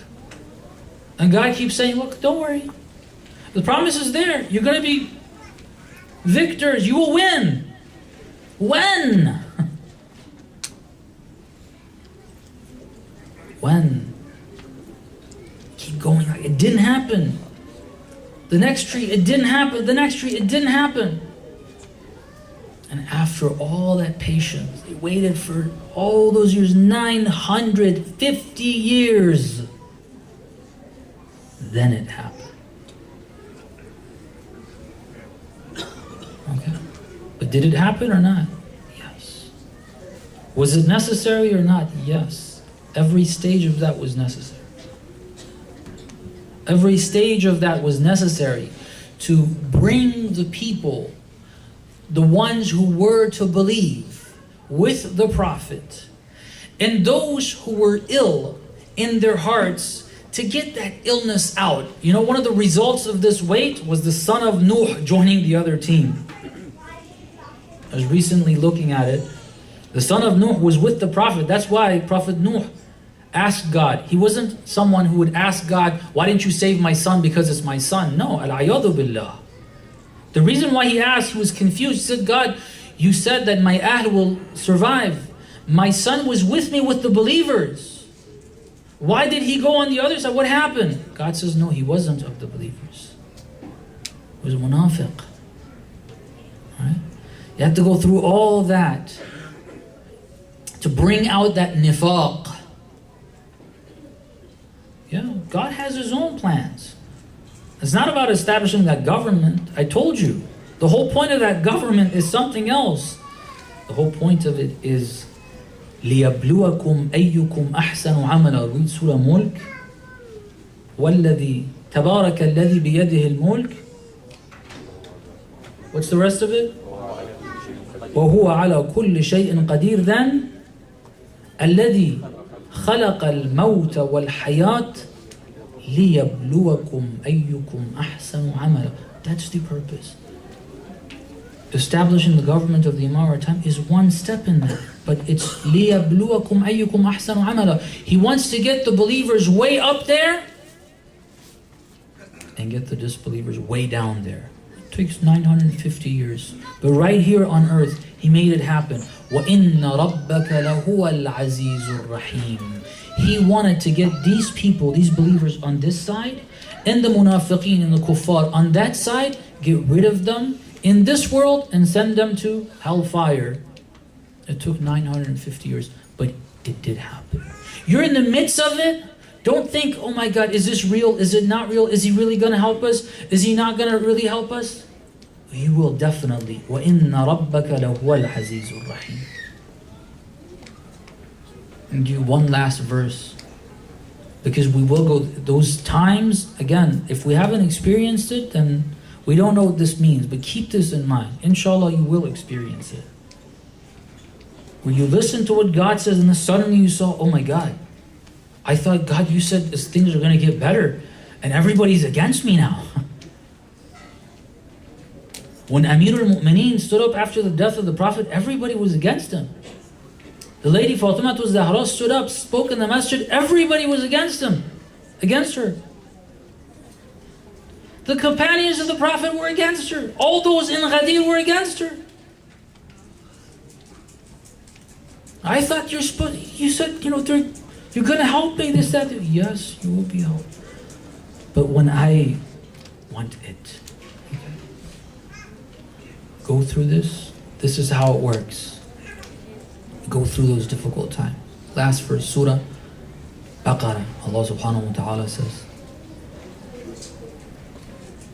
And God keeps saying, look, don't worry. The promise is there. You're going to be victors. You will win. When? When? Keep going. It didn't happen. The next tree, it didn't happen. The next tree, it didn't happen. And after all that patience, they waited for all those years, 950 years. Then it happened. Okay. But did it happen or not? Yes. Was it necessary or not? Yes. Every stage of that was necessary. Every stage of that was necessary to bring the people, the ones who were to believe with the Prophet, and those who were ill in their hearts, to get that illness out. One of the results of this wait was the son of Nuh joining the other team. I was recently looking at it. The son of Nuh was with the Prophet. That's why Prophet Nuh asked God. He wasn't someone who would ask God, why didn't you save my son because it's my son? No, al-ayadu billah. The reason why he asked, he was confused. He said, God, you said that my ahl will survive. My son was with me with the believers. Why did he go on the other side? What happened? God says, no, he wasn't of the believers. He was a munafiq. Right? You have to go through all that to bring out that nifaq. Yeah, God has His own plans. It's not about establishing that government. I told you, the whole point of that government is something else. The whole point of it is لِيَبْلُوَكُمْ أَيُّكُمْ أَحْسَنُ عَمَلًا. Read Surah Mulk. وَالَّذِي تَبَارَكَ الَّذِي بِيَدِهِ الْمُلْكِ. What's the rest of it? وَهُوَ عَلَى كُلِّ شَيْءٍ قَدِيرٍ. Then الَّذِي خَلَقَ الْمَوْتَ وَالْحَيَاةَ لِيَبْلُوَكُمْ أَيُّكُمْ أَحْسَنُ عَمَلًا. That's the purpose. Establishing the government of the Imam of our time is one step in that. But it's لِيَبْلُوَكُمْ أَيُّكُمْ أَحْسَنُ عَمَلًا. He wants to get the believers way up there and get the disbelievers way down there. It takes 950 years. But right here on earth, He made it happen. وَإِنَّ رَبَّكَ لَهُوَ الْعَزِيزُ الرَّحِيمُ. He wanted to get these people, these believers on this side, and the munafiqeen and the kuffar on that side, get rid of them in this world and send them to hellfire. It took 950 years, but it did happen. You're in the midst of it. Don't think, oh my God, is this real? Is it not real? Is He really going to help us? Is He not going to really help us? He will definitely. وَإِنَّ رَبَّكَ لَهُوَ الْعَزِيزُ الرَّحِيمُ. And do one last verse Because we will go those times, again, if we haven't experienced it, then we don't know what this means. But keep this in mind. Inshallah, you will experience it. Where you listen to what God says and then suddenly you saw, oh my God, I thought, God, you said this, things are going to get better and everybody's against me now. When Amir al-Mu'mineen stood up after the death of the Prophet, everybody was against him. The lady Fatima Zahra stood up, spoke in the masjid, everybody was against him, against her. The companions of the Prophet were against her. All those in Ghadir were against her. I thought you said, you're going to help me, this, that. Yes, you will be helped. But when I want it, go through this is how it works. Go through those difficult times. Last verse, Surah Baqarah. Allah subhanahu wa ta'ala says,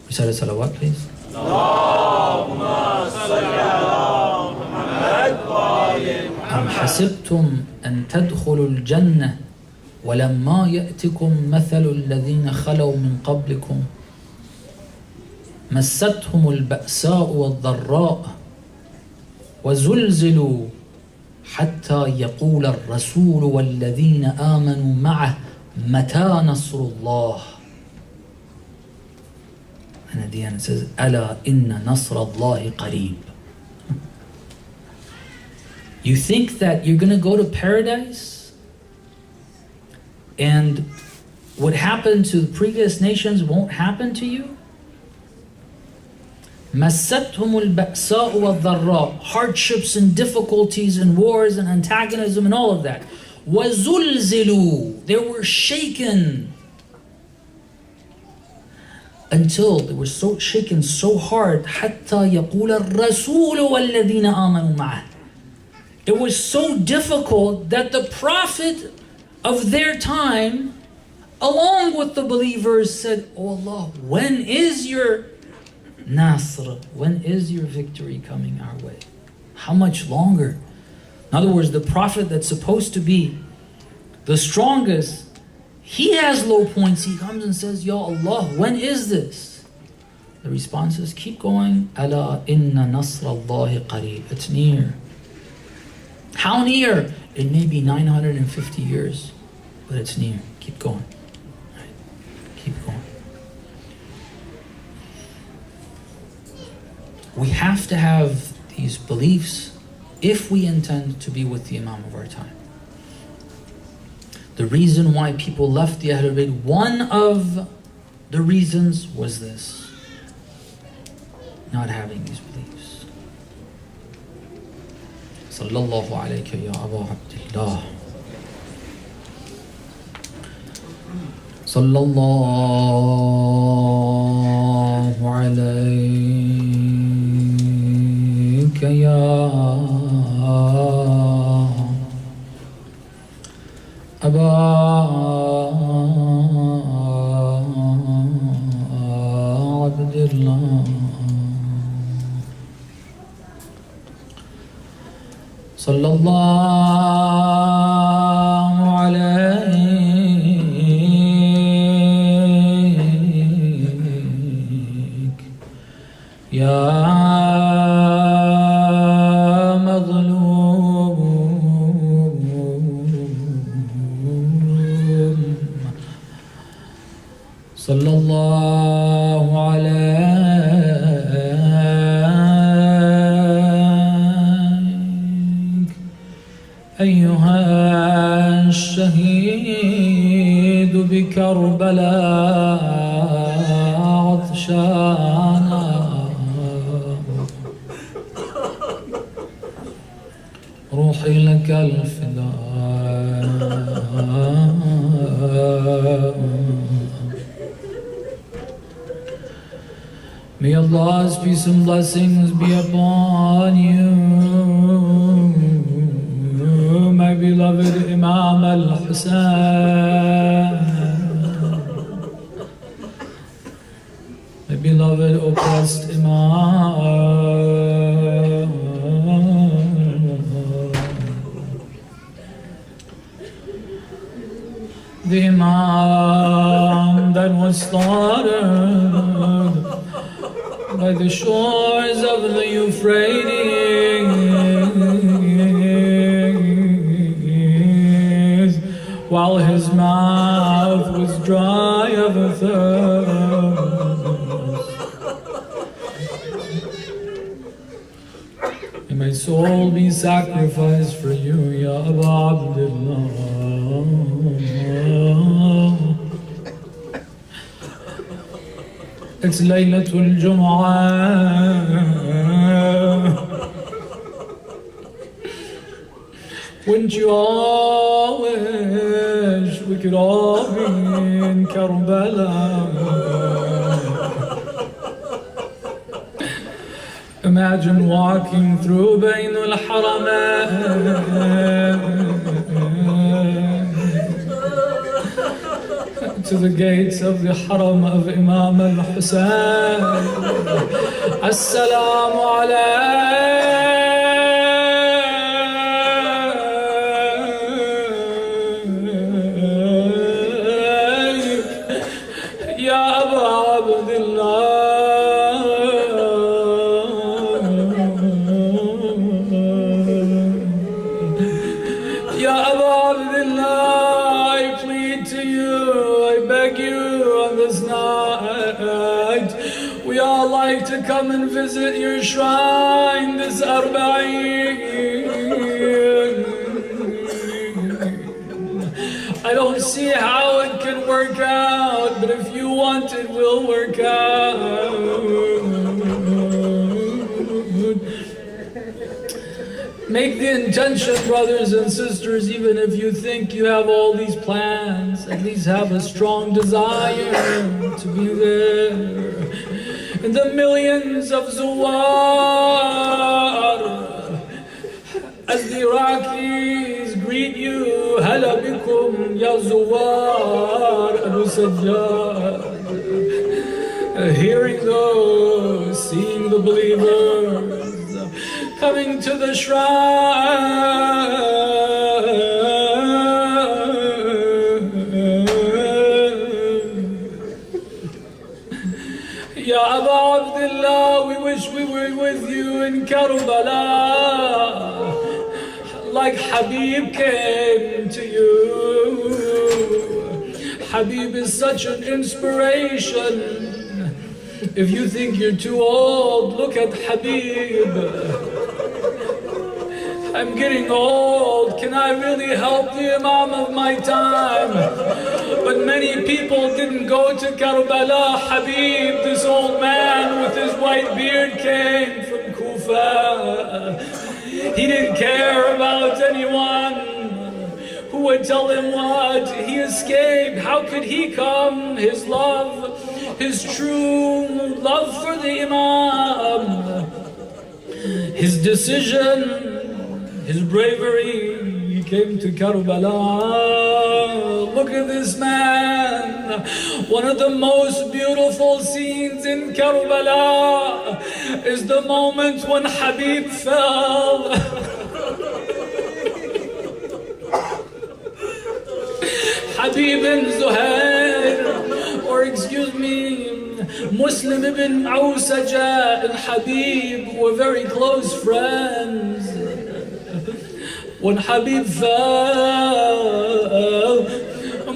recite a salawat, please. Allahumma salli ala Muhammad wa ali Muhammad. Am hasibtum an tadkhulul jannah walamma ya'tikum mathalul ladhina khalaw min qablikum massathumul ba'sa'u wad-dharra'u wa zulzilu حتى يقول الرسول والذين آمنوا معه متى نصر الله. And at the end it says ألا إن نصر الله قريب. You think that you're going to go to paradise and what happened to the previous nations won't happen to you? مَسَّتْهُمُ الْبَأْسَاءُ وَالضَّرَّاءُ. Hardships and difficulties and wars and antagonism and all of that. وَزُلْزِلُوا. They were shaken. Until they were so shaken so hard. حَتَّى يَقُولَ الرَّسُولُ وَالَّذِينَ آمَنُوا مَعَهُ. It was so difficult that the Prophet of their time, along with the believers, said, oh Allah, when is your Nasr, when is your victory coming our way? How much longer? In other words, the Prophet that's supposed to be the strongest, he has low points. He comes and says, Ya Allah, when is this? The response is, keep going. Ala inna nasr Allahi qareeb. It's near. How near? It may be 950 years, but it's near. Keep going. Right. Keep going. We have to have these beliefs if we intend to be with the Imam of our time. The reason why people left the Ahlul Bayt, one of the reasons was this. Not having these beliefs. Sallallahu alayka ya Aba Abdullah. Sallallahu alayka ya Aba Abdullah. Sallallahu alayk ya mazlum. Sallallahu alayk أيها الشهيد بكربلاء عطشانا روحي لك الفداء. May Allah's peace and blessings be upon you, my beloved Imam al-Hussein, my beloved oppressed Imam. the Imam that was slaughtered by the shores of the Euphrates, while his mouth was dry of thirst. May my soul be sacrificed for you, Ya Aba Abdullah. It's Laylatul Jum'ah. Wouldn't you all wish we could all be in Karbala? Imagine walking through Bayn al-Haramain to the gates of the Haram of Imam al-Hussein. Assalamu alayk, Ya Aba Abdullah. Ya Aba Abdullah, I plead to you, I beg you on this night. We all like to come and visit your shrine this Arba'een. I don't see how it can work out, but if you want it, will work out. Make the intention, brothers and sisters, even if you think you have all these plans, at least have a strong desire to be there. And the millions of Zuwar, as the Iraqis greet you, Hala bikum ya Zuwar al-Sajjad. Hearing those, seeing the believers coming to the shrine. Ya Aba Abdullah, we wish we were with you in Karbala, like Habib came to you. Habib is such an inspiration. If you think you're too old, look at Habib. I'm getting old. Can I really help the Imam of my time? But many people didn't go to Karbala. Habib, this old man with his white beard, came from Kufa. He didn't care about anyone who would tell him what. He escaped. How could he come? His love, his true love for the Imam, his decision, his bravery, he came to Karbala. Look at this man. One of the most beautiful scenes in Karbala is the moment when Habib fell. Habib ibn Zuhair, or excuse me, Muslim ibn Awsaja and Habib were very close friends. When Habib fell,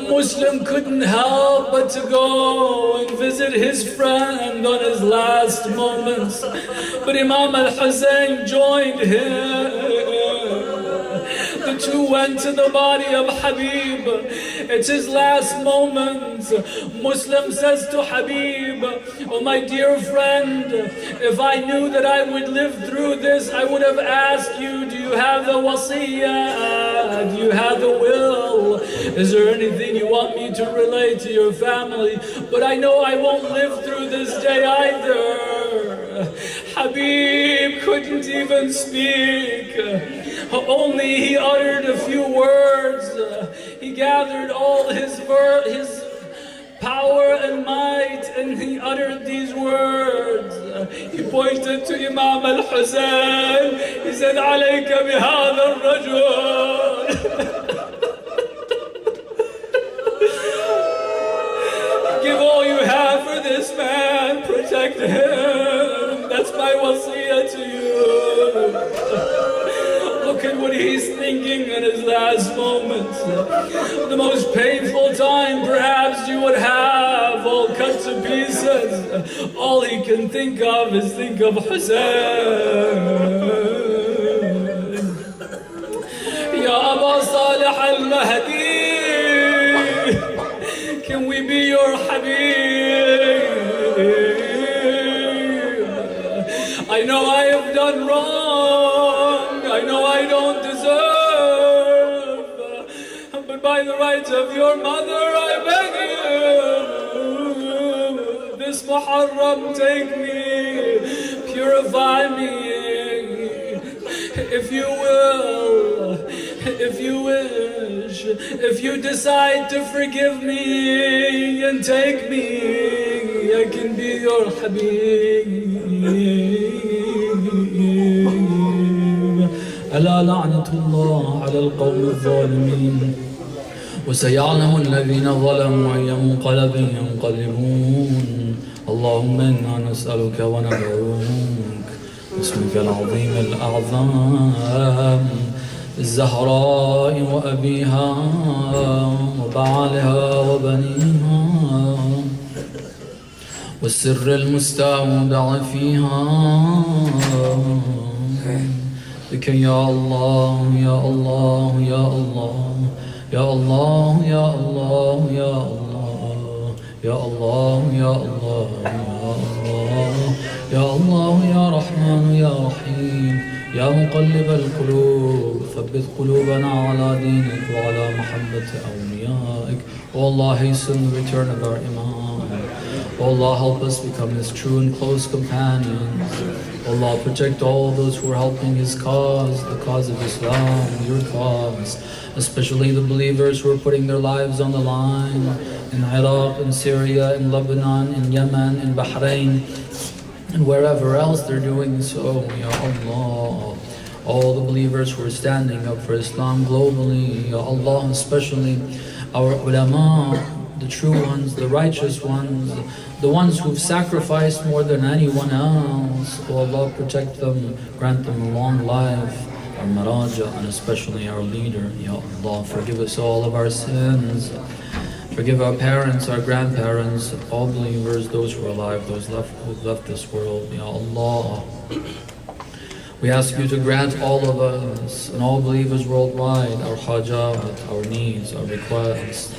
Muslim couldn't help but to go and visit his friend on his last moments. But Imam al-Hussein joined him. The two went to the body of Habib. It's his last moments. Muslim says to Habib, oh my dear friend, if I knew that I would live through this, I would have asked you, do you have the wasiyyah? Do you have the will? Is there anything you want me to relate to your family? But I know I won't live through this day either. Habib couldn't even speak. Only he uttered a few words. He gathered all his power and might, and he uttered these words. He pointed to Imam al-Hussein. He said, عليك بهذا الرجل. wondering what he's thinking in his last moments. The most painful time perhaps you would have, all cut to pieces. All he can think of is think of Hussein. Ya Aba Salih al-Mahdi, can we be your Habib? I know I have done wrong, I know I don't deserve, but by the rights of your mother I beg you, this Muharram take me, purify me, if you will, if you wish, if you decide to forgive me and take me, I can be your Habib. ألا لعنة الله على القوم الظالمين وسيعلم الذين ظلموا أي منقلب ينقلبون اللهم إنا نسألك وندعوك باسمك العظيم الأعظم الزهراء وأبيها وبعالها وبنيها والسر المستودع فيها بك يا الله يا الله يا الله يا الله يا الله يا الله يا الله يا الله يا الله يا الله يا رحمن يا رحيم يا مقلب القلوب ثبت قلوبنا على دينك وعلى محبة أوليائك. O Allah, hasten the return of our Imam. O Allah, help us become his true and close companions. O Allah, protect all those who are helping his cause, the cause of Islam, your cause, especially the believers who are putting their lives on the line in Iraq, in Syria, in Lebanon, in Yemen, in Bahrain, and wherever else they're doing so, Ya Allah. All the believers who are standing up for Islam globally, Ya Allah, especially our ulama, the true ones, the righteous ones, the ones who've sacrificed more than anyone else. Oh Allah, protect them, grant them a long life, our Maraja, and especially our leader. Ya Allah, forgive us all of our sins. Forgive our parents, our grandparents, all believers, those who are alive, those who left this world. Ya Allah, we ask you to grant all of us and all believers worldwide our hajat, our needs, our requests,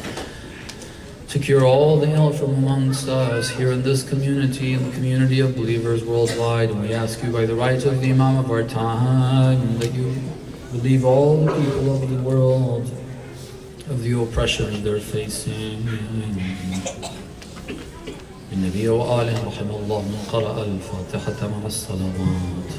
to cure all the ill from amongst us here in this community and the community of believers worldwide. And we ask you by the right of the Imam of our time that you relieve all the people of the world of the oppression they're facing. النبي وآله رحمه الله من قرأ الفاتحة مع الصلوات.